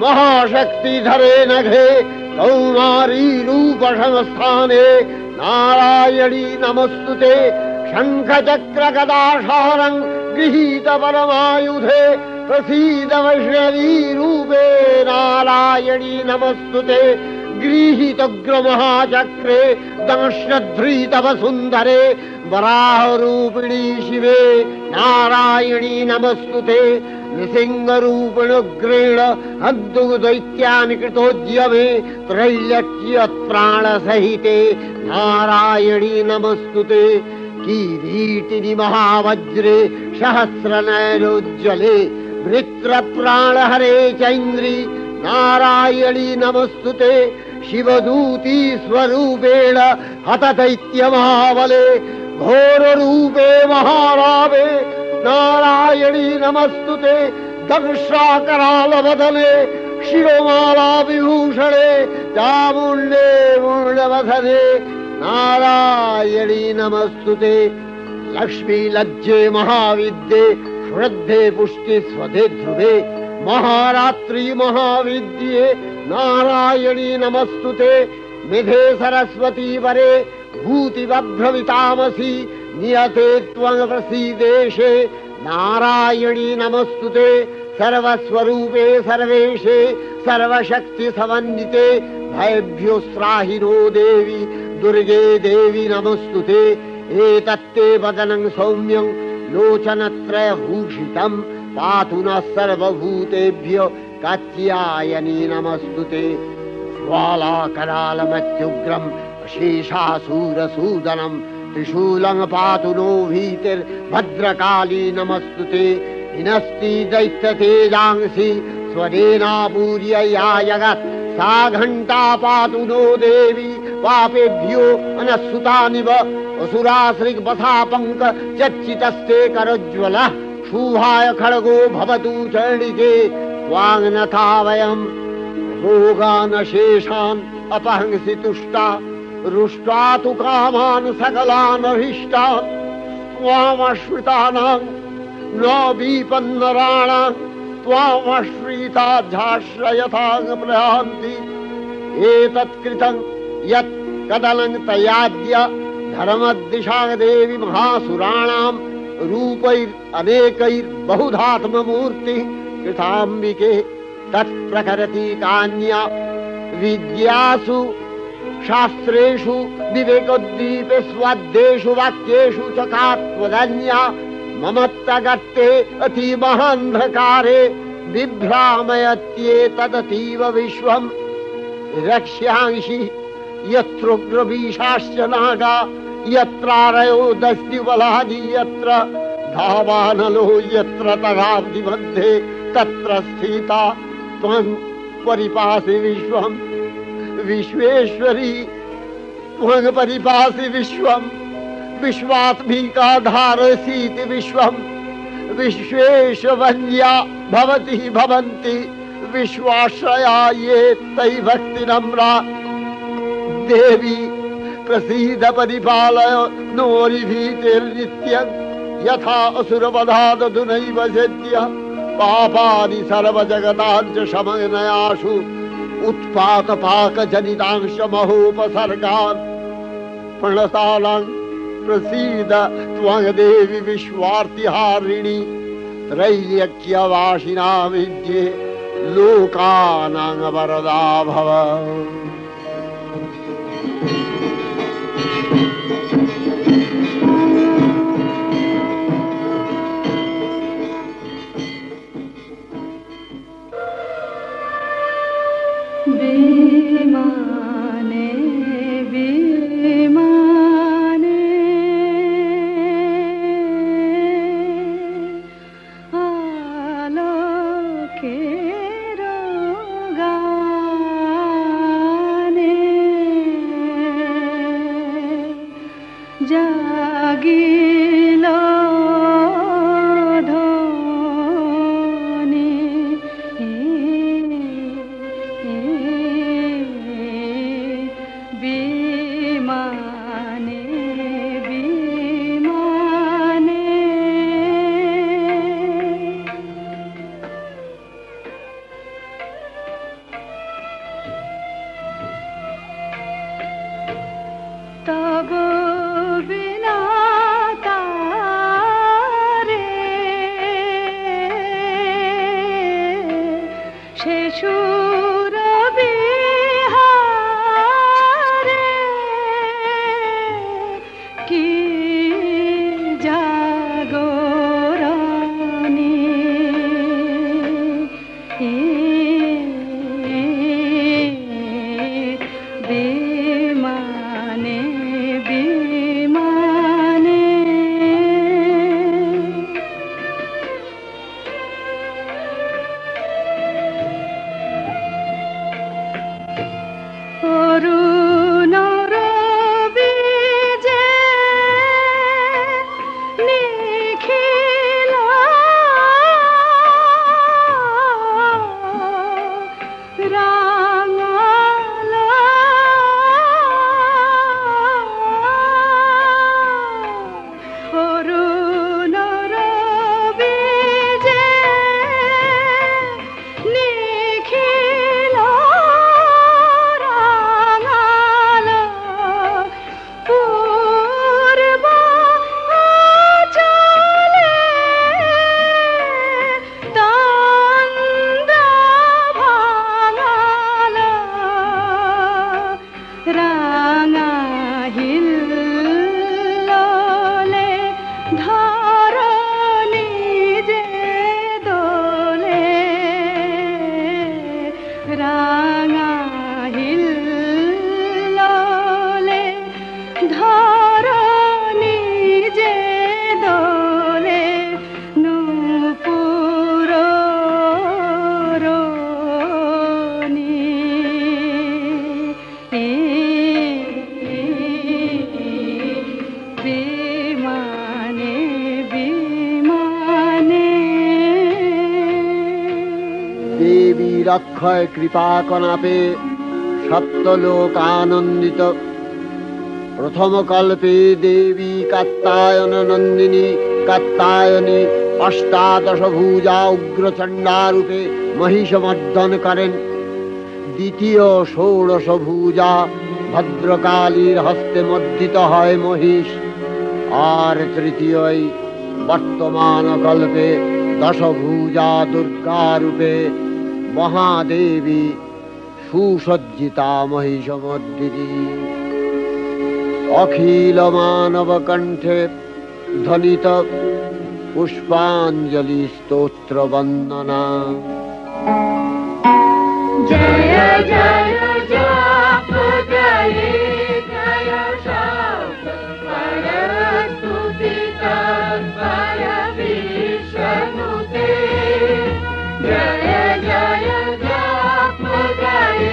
महाशक्तिधरे नघे कौमारी रूपसंस्थाने नारायणी नमस्तुते शङ्खचक्रगदाशारं गृहीत परमायुधे प्रसीद वैष्णवी रूपे नारायणी नमस्तुते गृहीतोग्रमहाचक्रे दंश्नध्रीतवसुन्धरे वराहरूपिणी शिवे नारायणी नमस्तुते नृसिंहरूपिणुग्रेण हन्तुदैत्यानि कृतोद्यमे त्रैलक्ष्यत्राणसहिते नारायणी नमस्तुते किरीटिनि महावज्रे सहस्रनयनोज्ज्वले वृत्रप्राणहरे चैन्द्री नारायणी नमस्तुते शिवदूती स्वरूपेण हतदैत्यमहाबले घोररूपे महारावे नारायणी नमस्तुते दंश्राकरालवदने शिरोमाला विभूषणे चामुण्डे मूलवधने नारायणी नमस्तुते लक्ष्मी लज्जे महाविद्ये श्रद्धे पुष्टि स्वधे ध्रुवे महारात्रि महाविद्ये नारायणी नमस्तुते निधे सरस्वती वरे भूतिवभ्रमितामसि नियते त्वं प्रसीदेशे नारायणी नमस्तुते सर्वस्वरूपे सर्वेशे सर्वशक्ति समन्विते भयभ्योस्त्राहिनो देवी दुर्गे देवी नमस्तुते एतत्ते वदनं सौम्यं लोचनत्रयभूषितं पातु नः सर्वभूतेभ्यो कात्यायनी नमस्तुते ज्वालाकरालमत्युग्रम् शेषासूरसूदनं त्रिशूलं पातु नो भीतिर्भद्रकाली नमस्तुते हिनस्ति दैत्यतेजांसि स्वरेणापूर्य या जगत् सा घण्टा पातु नो देवी पापेभ्यो अनस्सुतानिव असुराश्रिग्बसापङ्क चच्चितस्ते करोज्ज्वलः शुभाय खड्गो भवतु चण्डिके त्वाङ्नथा वयम् भोगानशेषान् अपहंसि तुष्टा रुष्टा तु कामान् सकलान् अभीष्टान् त्वामश्रितानां न विपन्नराणां त्वामश्रिता झाश्रयथां प्रयान्ति एतत्कृतं यत् कदलं तयाद्य धर्मदिशा देवी महासुराणां रूपैरनेकैर्बहुधात्ममूर्तिः कृताम्बिके तत्प्रकरति कान्या विद्यासु शास्त्रेषु विवेकोद्दीपे स्वाद्येषु वाक्येषु च का त्वदन्या ममत्तगत्ते अतिमहान्धकारे बिभ्रामयत्येतदतीव विश्वम् रक्ष्यांसि यत्रोग्रवीशाश्च नागा यत्रारयो दस्युबलानि यत्र धावानलो यत्र तदाब्धि मध्ये तत्र स्थिता त्वं परिपासि विश्वम् विश्वेश्वरी त्वं परिपासि विश्वम् विश्वात्मिका धारसीति विश्वम् विश्वेशवन्या भवति भवन्ति विश्वाश्रया ये तयि भक्ति नम्रा देवी प्रसीद परिपालय नोरिभीतिर्नित्यं यथा असुरवधादधुनैव सेद्य पापानि सर्वजगताञ्च शमनयाशु उत्पातपाकजनितांश महोपसर्गान् प्रणतानां प्रसीद त्वं देवी विश्वार्तिहारिणी त्रैलोक्यवासिनां विद्ये लोकानां वरदा भव। विमाने विमाने आलोकेर गाने जागिलो तब बिना तारे शेषुर बिहारे की जागरणी विमाने विमाने অরুণর বীজে নিখিল রাঙাল অরুণর বীজে নিখিল রাঙাল পূর্ব আচলে তন্দ্রা ভাঙাল রাঙা হিল্লোলে ধরণী যে দোলে রাঙা হিল্লোলে ধরণী যে দোলে নূপুর রোনি বিমানে বিমানে দেবীর অক্ষয় কৃপা কণাপে সপ্তলোক আনন্দিত। প্রথম কল্পে দেবী কাত্যায়ন নন্দিনী কাত্যায়নী অষ্টাদশ ভুজা উগ্রচণ্ডা রূপে মহিষমর্দন করেন। দ্বিতীয় ষোড়শ ভুজা ভদ্রকালীর হস্তে মর্দিত হয় মহিষ। আর তৃতীয় বর্তমান কল্পে দশভুজা দুর্গা রূপে মহাদেবী সুসজ্জিতা মহিষমর্দিনী। অখিল মানব কণ্ঠে ধ্বনিত পুষ্পাঞ্জলি স্তোত্র বন্দনা। জয় জয় জপ জয় জয় শব্দ পরস্তুতি তৎপর বিশ্বনুতে। জয় জয় জপ জয়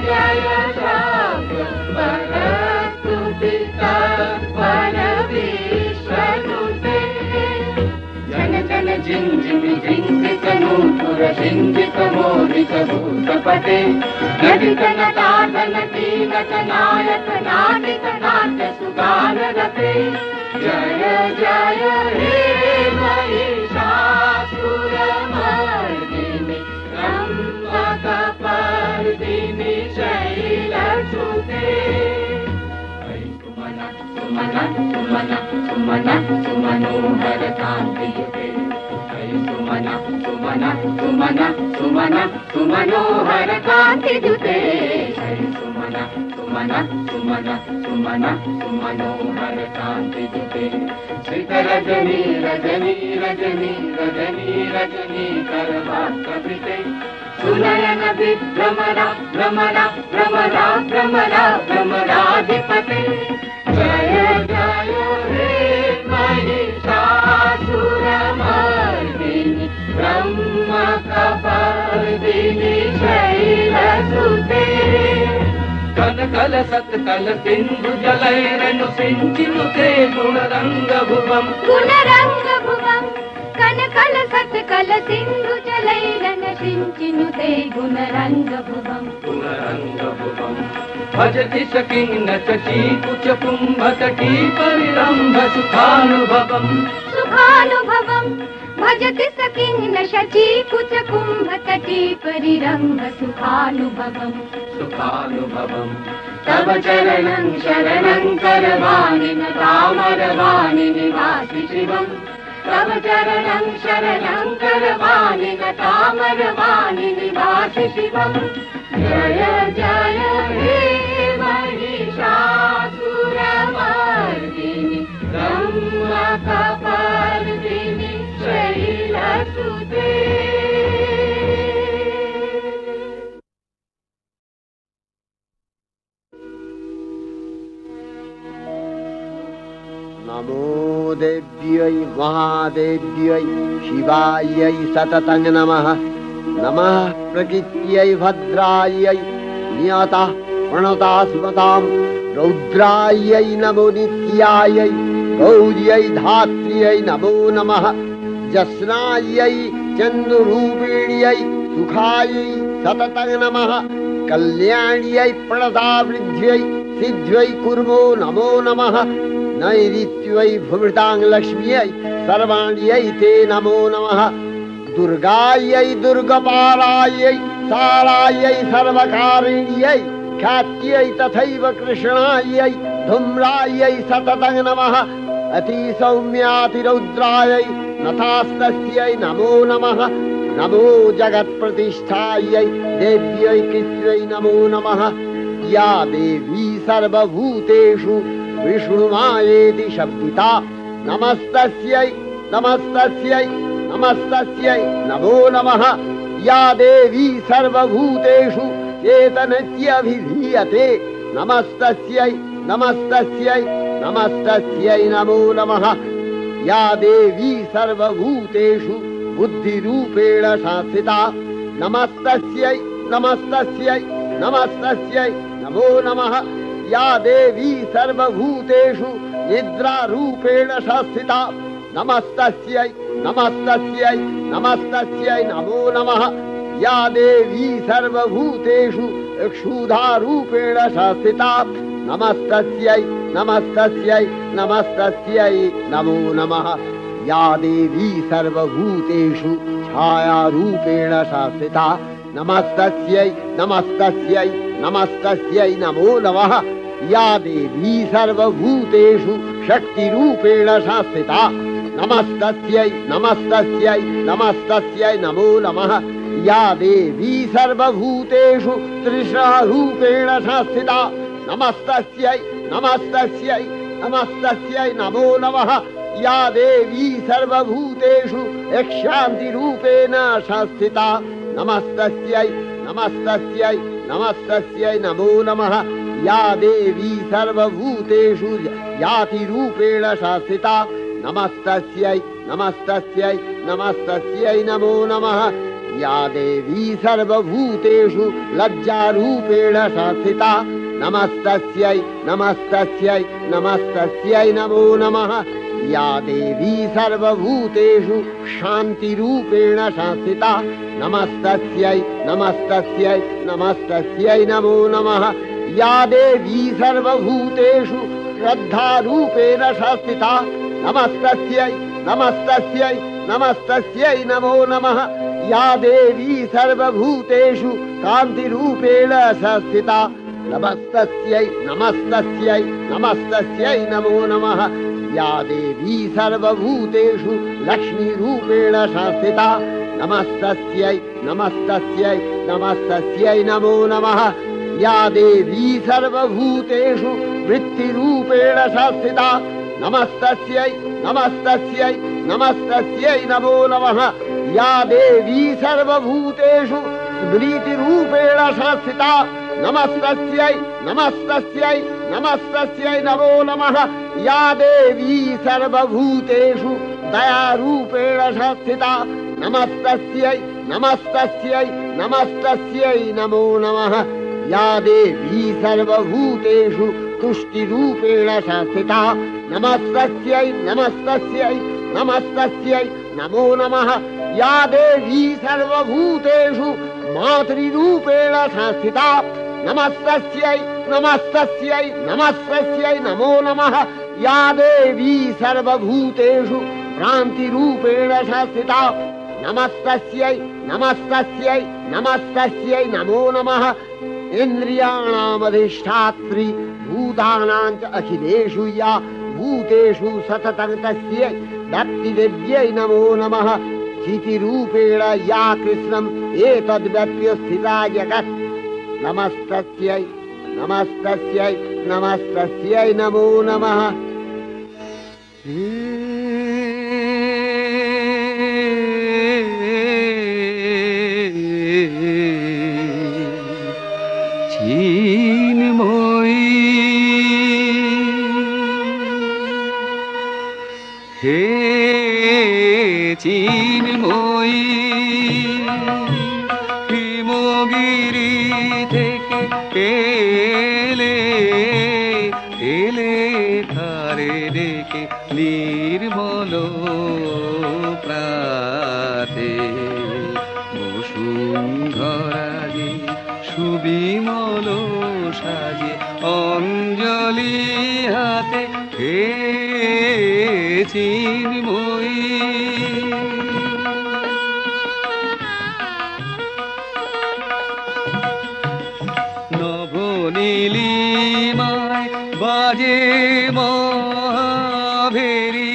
জয় শব্দ পরস্তুতি তৎপর বিশ্বনুতে। জন জন ঝিঞ্ঝিমি ঝিঙ্ক তনু सिंचित मोहित भूतपटे नटित नटानटी नट नायक नाटित नाट्य सुगान रते जय जय हे महिषासुरमर्दिनि रम्भकपर्दिनि शैलसुते सुमन सुमन सुमन सुमनोहर कान्तियुते सुमन सुमन सुमन सुमन सुमनोहर कान्तियुते सुमन सुमन सुमन सुमन सुमनोहर कान्तियुते श्रित रजनी रजनी रजनी रजनी रजनी करभाकृते सुनयन विभ्रमरा भ्रमरा भ्रमरा भ्रमरा भ्रमराधिपते जय जय हे महिषासुरमर्दिनि ब्रह्मकपर्दिनि शैलसुते कनकल सत्कल सिंधु जलैरनु सिंचिनुते गुणरंगभुवम् कनकल सत्कल सिंधु जलैरन सिंचिनुते गुणरंगभुवम् भजति सकिं न चीकुच कुंभतटी परिरंभ सुखानुभवम् भजति सकिं न शचीकुच कुंभतटी परिरंभ सुखानुभवम् तव चरणं शरणं करवाणि न तामरवाणि निवासि शिवम् तव चरणं शरणं करवाणि न तामरवाणि निवासि शिवम् जय जय हे महिषासुरमर्दिनि रम्भकपर्दिनि शैलसुते नमो देव्यै महादेव्यै शिवायै सततं नमः नमः प्रकृत्यै भद्रायै नियतः प्रणता स्मतां रौद्रायै नमो नित्यायै गौर्यै धात्र्यै नमो नमः जस्नायै चन्द्ररूपिण्यै सुखायै सततं नमः कल्याण्यै प्रणतावृद्ध्यै सिद्ध्यै कुर्मो नमो नमः नैऋत्यै भूमृतां लक्ष्म्यै सर्वाण्यै ते नमो नमः दुर्गायै दुर्गपारायै सारायै सर्वकारिण्यै ख्यात्यै तथैव कृष्णायै धूम्रायै सततं नमः अतिसौम्यातिरौद्रायै नथास्तस्यै नमो नमः नमो जगत्प्रतिष्ठायै देव्यै कृत्यै नमो नमः या देवी सर्वभूतेषु विष्णुमायेति शब्दिता नमस्तस्यै नमस्तस्यै नमस्तस्यै नमो नमः या देवी सर्वभूतेषु चेतनत्यभिधीयते नमस्तस्यै नमस्तस्यै नमस्तस्यै नमो नमः या देवी सर्वभूतेषु बुद्धिरूपेण संस्थिता नमस्तस्यै नमस्तस्यै नमस्तस्यै नमो नमः या देवी सर्वभूतेषु निद्रारूपेण संस्थिता नमस्तस्यै नमस्तस्यै नमस्तस्यै नमो नमः या देवी सर्वभूतेषु क्षुधारूपेण संस्थिता नमस्तस्यै नमस्तस्यै नमस्तस्यै नमो नमः या देवी सर्वभूतेषु छायारूपेण संस्थिता नमस्तस्यै नमस्तस्यै नमस्तस्यै नमो नमः या देवी सर्वभूतेषु शक्तिरूपेण संस्थिता नमस्तस्यै नमस्तस्यै नमस्तस्यै नमो नमः या देवी सर्वभूतेषु तृष्णारूपेण संस्थिता नमस्तस्यै नमस्तस्यै नमस्तस्यै नमो नमः या देवी सर्वभूतेषु शान्तिरूपेण संस्थिता नमस्तस्यै नमस्तस्यै नमस्तस्यै नमो नमः या देवी सर्वभूतेषु जातिरूपेण संस्थिता नमस्तस्यै नमस्तस्यै नमस्तस्यै नमो नमः या देवी सर्वभूतेषु लज्जारूपेण संस्थिता नमस्तस्यै नमस्तस्यै नमस्तस्यै नमो नमः या देवी सर्वभूतेषु शान्तिरूपेण संस्थिता नमस्तस्यै नमस्तस्यै नमस्तस्यै नमो नमः या देवी सर्वभूतेषु श्रद्धारूपेण संस्थिता नमस्तस्यै नमस्तस्यै नमस्तस्यै नमो नमः या देवी सर्वभूतेषु कान्तिरूपेण संस्थिता नमस्तस्यै नमस्तस्यै नमस्तस्यै नमो नमः या देवी सर्वभूतेषु लक्ष्मीरूपेण संस्थिता नमस्तस्यै नमस्तस्यै नमस्तस्यै नमो नमः या देवी सर्वभूतेषु वृत्तिरूपेण संस्थिता नमस्तस्यै नमस्तस्यै नमस्तस्यै नमो नमः या देवी सर्वभूतेषु स्मृतिरूपेण संस्थिता नमस्तस्यै नमस्तस्यै नमस्तस्यै नमो नमः या देवी सर्वभूतेषु दयारूपेण संस्थिता नमस्तस्यै नमस्तस्यै नमस्तस्यै नमो नमः या देवी सर्वभूतेषु तुष्टिरूपेण संस्थिता नमस्तस्यै नमस्तस्यै नमस्तस्यै नमो नमः या देवी सर्वभूतेषु मातृरूपेण संस्थिता नमस्तस्यै नमस्तस्यै नमस्तस्यै नमो नमः या देवी सर्वभूतेषु भ्रान्तिरूपेण संस्थिता नमस्तस्यै नमस्तस्यै नमस्तस्यै नमो नमः इन्द्रियाणामधिष्ठात्री भूतानां च अखिलेषु या भूतेषु सततं तस्यै भक्तिदेव्यै नमो नमः चितिरूपेण या कृष्णम् एतद्व्यप्य स्थिता जगत् नमस्तस्यै नमस्तस्यै नमस्तस्यै नमो नमः হে চিন্ময়ী হিমগিরি থেকে এলে এলে ধারে ডেকে নির্মল প্রাতে বসুন্ধরাজে সুবিমল সাজে অঞ্জলি হাতে হে চিন্ময়ী নবনীলিমায় বাজে মহাভেরি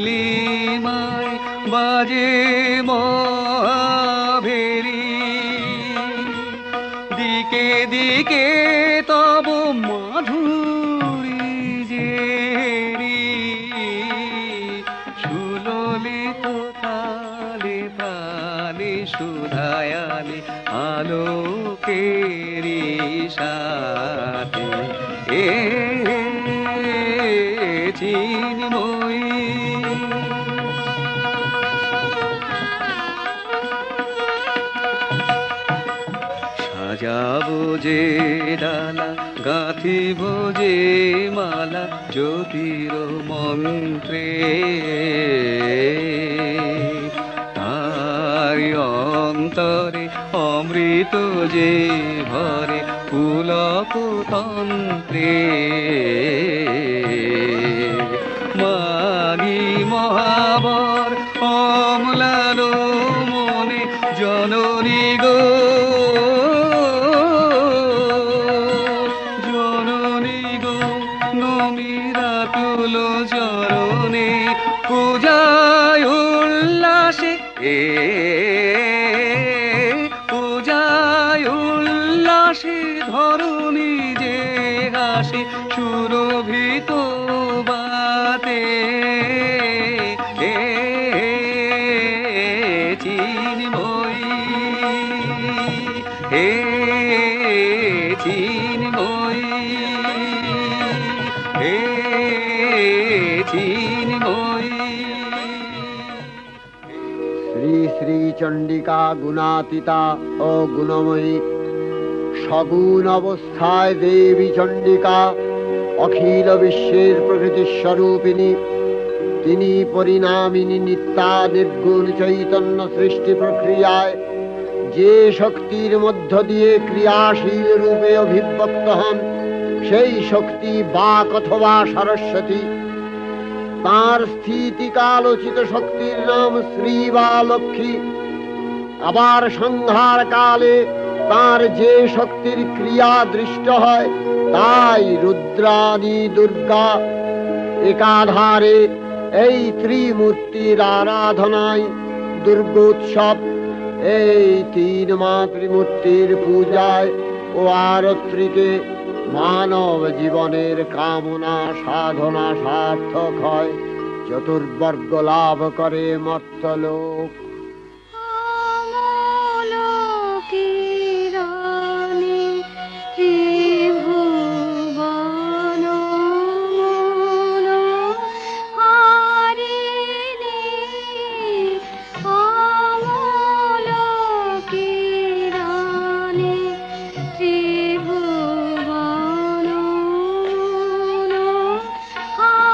নবনীলিমায় বাজে মহাভেরি দিকে দিকে তব মাধুরী জেরি সুললিত তালে তালে সুধায়ালে আলোকেরি সাথে এ চিন্ময়ী সাজাবো যে ডালা গাঁথিব যে মালা জ্যোতির মন্ত্রে তার অন্তরে অমৃত যে ভরে পুলক তন্ত্রে মাগি মহাবর অম্লান মনে জননী গো চরণে পূজায় উল্লাসে পূজায় উল্লাসে ধরণী যে হাসে সুরভিত বাতে চিন্ময়ী হে চিন্ময়ী হে श्री श्री चंडिका गुणातीता और गुणमयी সগুণ অবস্থায় দেবী চণ্ডিকা অখিল বিশ্বের প্রকৃতি স্বরূপিণী। তিনি পরিণামিনী নিত্যা নির্গুণ চৈতন্য সৃষ্টি প্রক্রিয়ায় যে শক্তির মধ্য দিয়ে ক্রিয়াশীল রূপে অভিব্যক্ত হন, সেই শক্তি বাক অথবা সরস্বতী। তার স্থিতিকালোচিত শক্তির নাম শ্রী বা লক্ষ্মী। আবার সংহার কালে তার যে শক্তির ক্রিয়া দৃষ্ট হয়, তাই রুদ্রাণী দুর্গা। একাধারে এই ত্রিমূর্তির আরাধনায় দুর্গোৎসব, এই তিন মাতৃমূর্তির পূজায় ও আরত্রিতে মানব জীবনের কামনা সাধনা সার্থক হয়, চতুর্বর্গ লাভ করে মর্ত্যলোক। Hare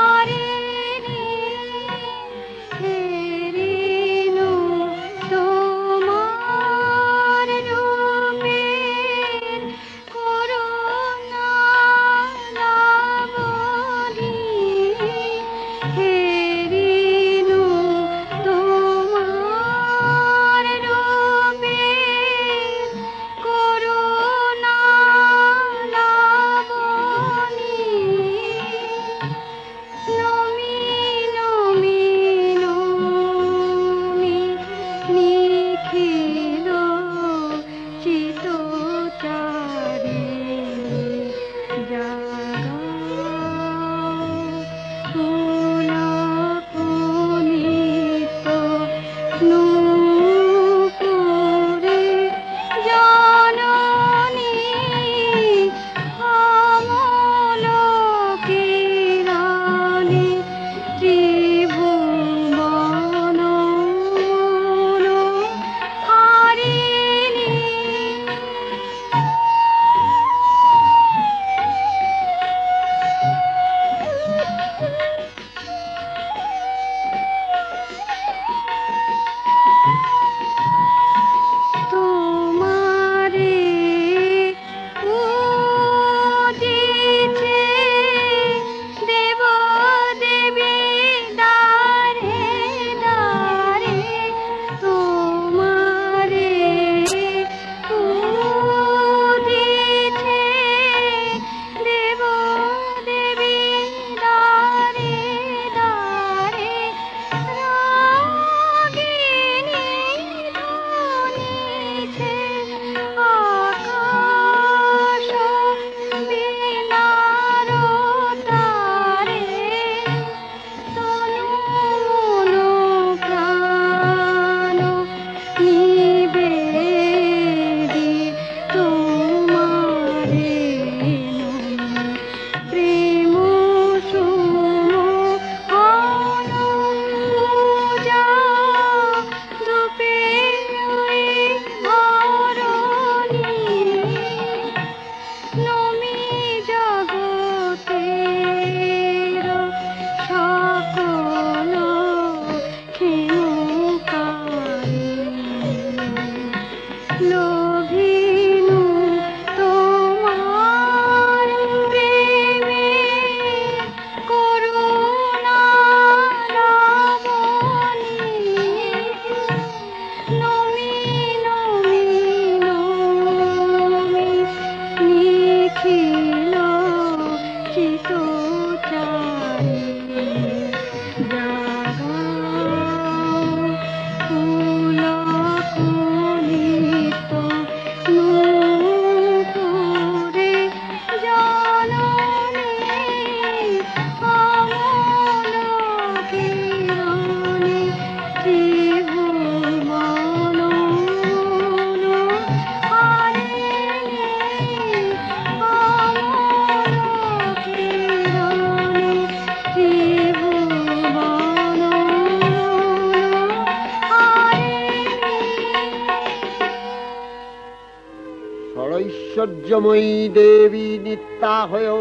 ষড়ৈশ্বর্যময়ী দেবী নিত্যা হয়েও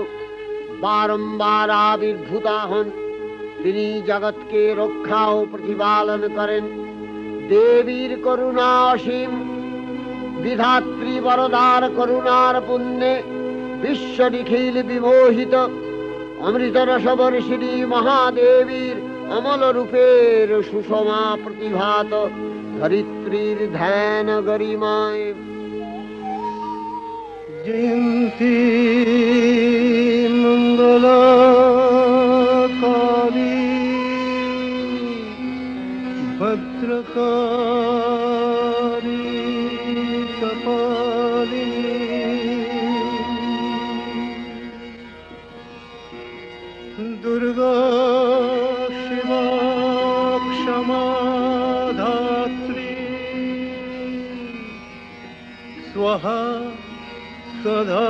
বারম্বার আবির্ভূতা হন। তিনি জগৎকে রক্ষা ও প্রতিপালন করেন। দেবীর করুণা অসীম, বিধাত্রী বরদার করুণার পুণ্যে বিশ্ব নিখিল বিমোহিত। অমৃত রসবর্ষিণী মহাদেবীর অমল রূপের সুষমা প্রতিভাত ধরিত্রীর ধ্যান গরিমায়। জয়ন্তী মঙ্গলাকালী ভদ্রকালী কপালিনী দুর্গা শিবা ক্ষমা ধাত্রী স্বাহা সদা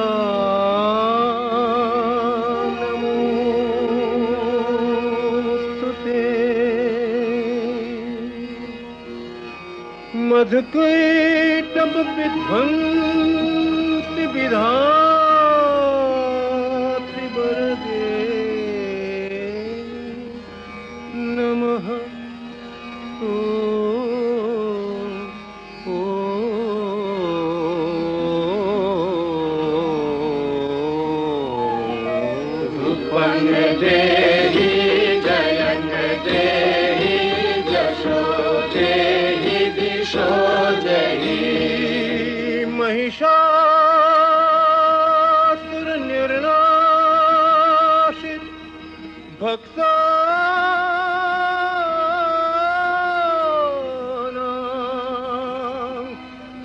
নমোস্তুতে। मधुकैटभ विध्वंसि विधात्रि वरदे नमः। देहि जयं देहि जशो देहि दिशो देहि। महिषासुर निर्नाशित भक्तानां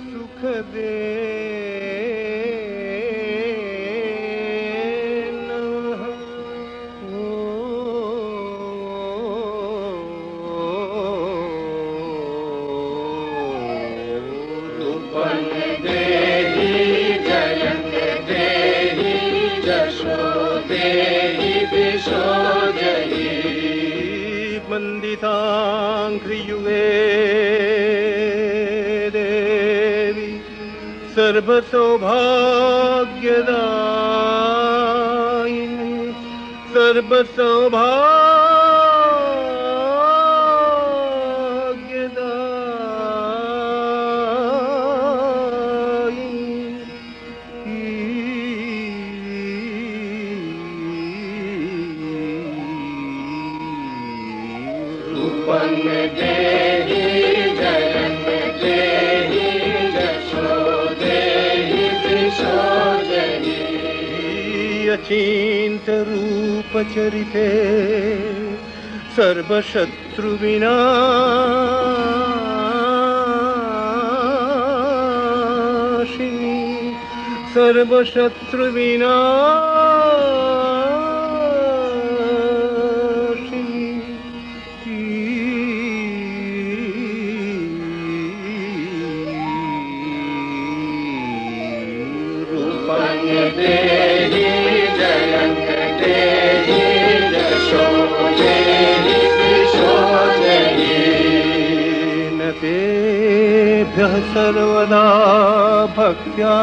सुख दे वन्दिताङ्घ्रियुगे देवी सर्वसौभाग्यदायिनी देहि जयं देहि जशो देहि दिशो देहि। अचिन्त रूप चरिते सर्वशत्रुविनाशिनी देहि जयं देहि जशो देहि दिशो देहि। न तेभ्यः सर्वदा भक्त्या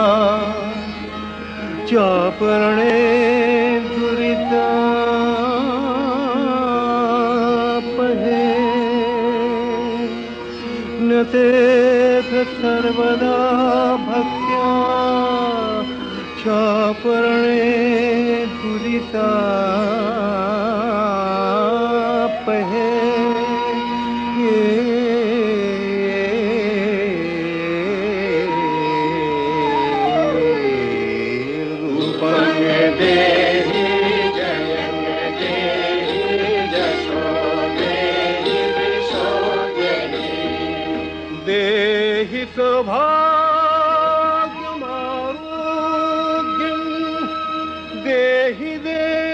चापरणे दुरितापहे। न तेभ्यः सर्वदा भक्त्या चापरणे दुरितापहे। देहि जयं देहि जशो देहि दिशो देहि। देहि सौभाग्यमारोग्यं देहि देहि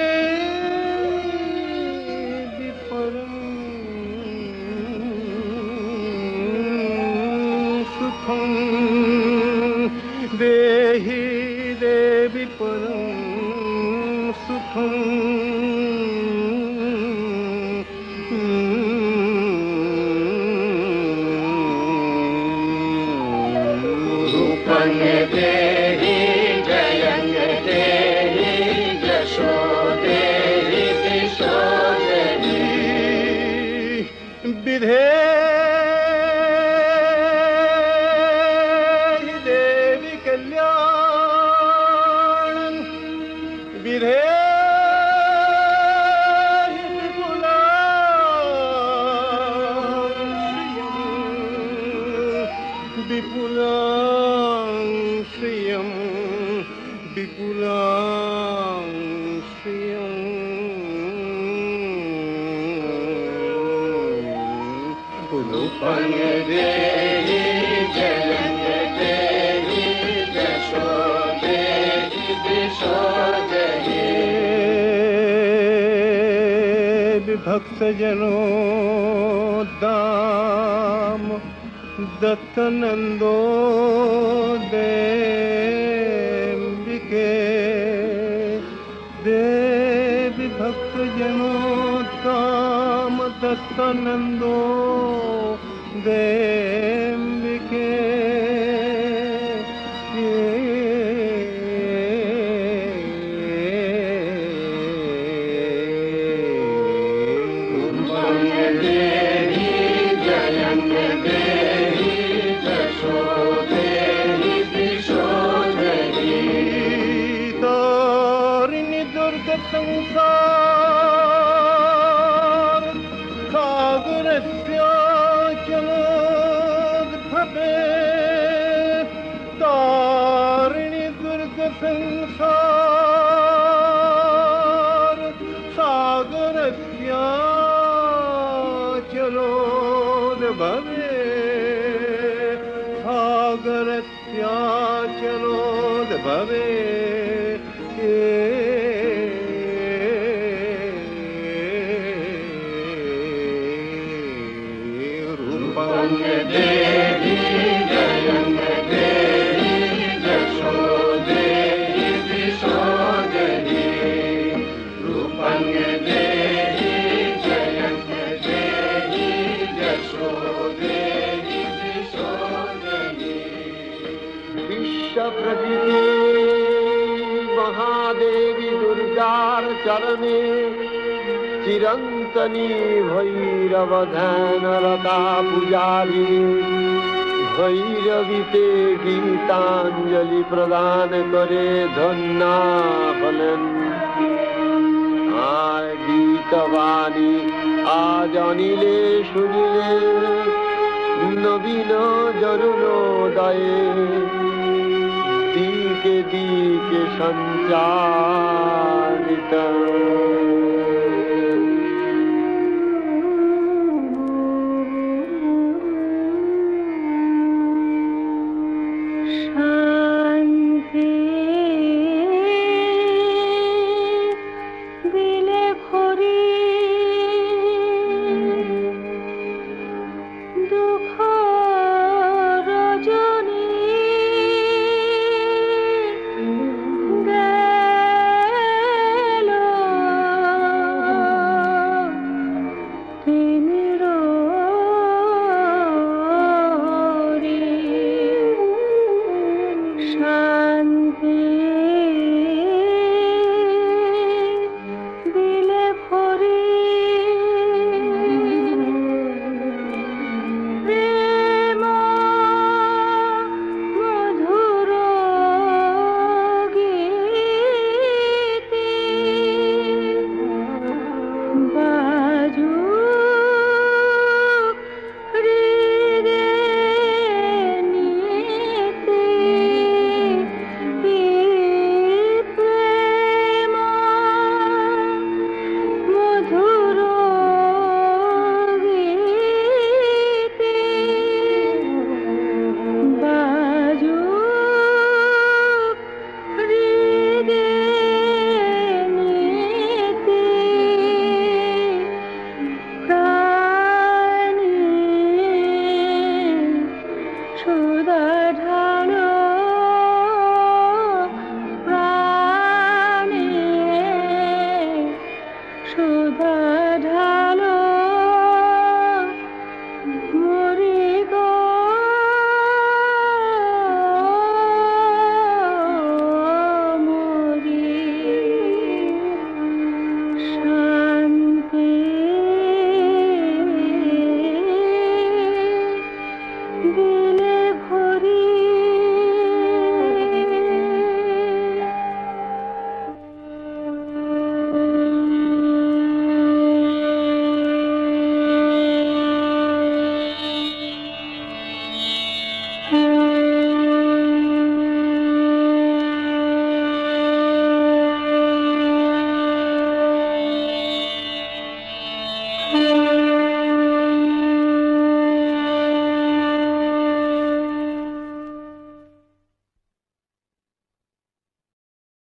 परं सुखं देहि देवि परं सुखं। देहि रे विपुलां श्रियं विपुलां श्रियं रूपं देहि जयं देहि यशो देहि दिशो देहि विभक्तजनो दाम दत्तनंदो देविके देवी भक्तजनों ताम दत्तनंदो देविके संसार सागरस्याचलोद्भवे तारिणि दुर्ग संसार सागरस्याचलोद्भवे सागरस्याचलोद्भवे देहि जयं देहि यशो देहि दिशो देहि रूपं देहि जयं देहि यशो देहि दिशो देहि विश्वप्रभृति महादेवी दुर्गार चरणे चिरंतनी भैरव ध्यानरता पुजारी भैरवीते गीतांजलि प्रदान करे धन्ना बलन आय गीतवाणी आज अनिले सुनिले नवीन जरुणोदये दिके दिके संचारित शांति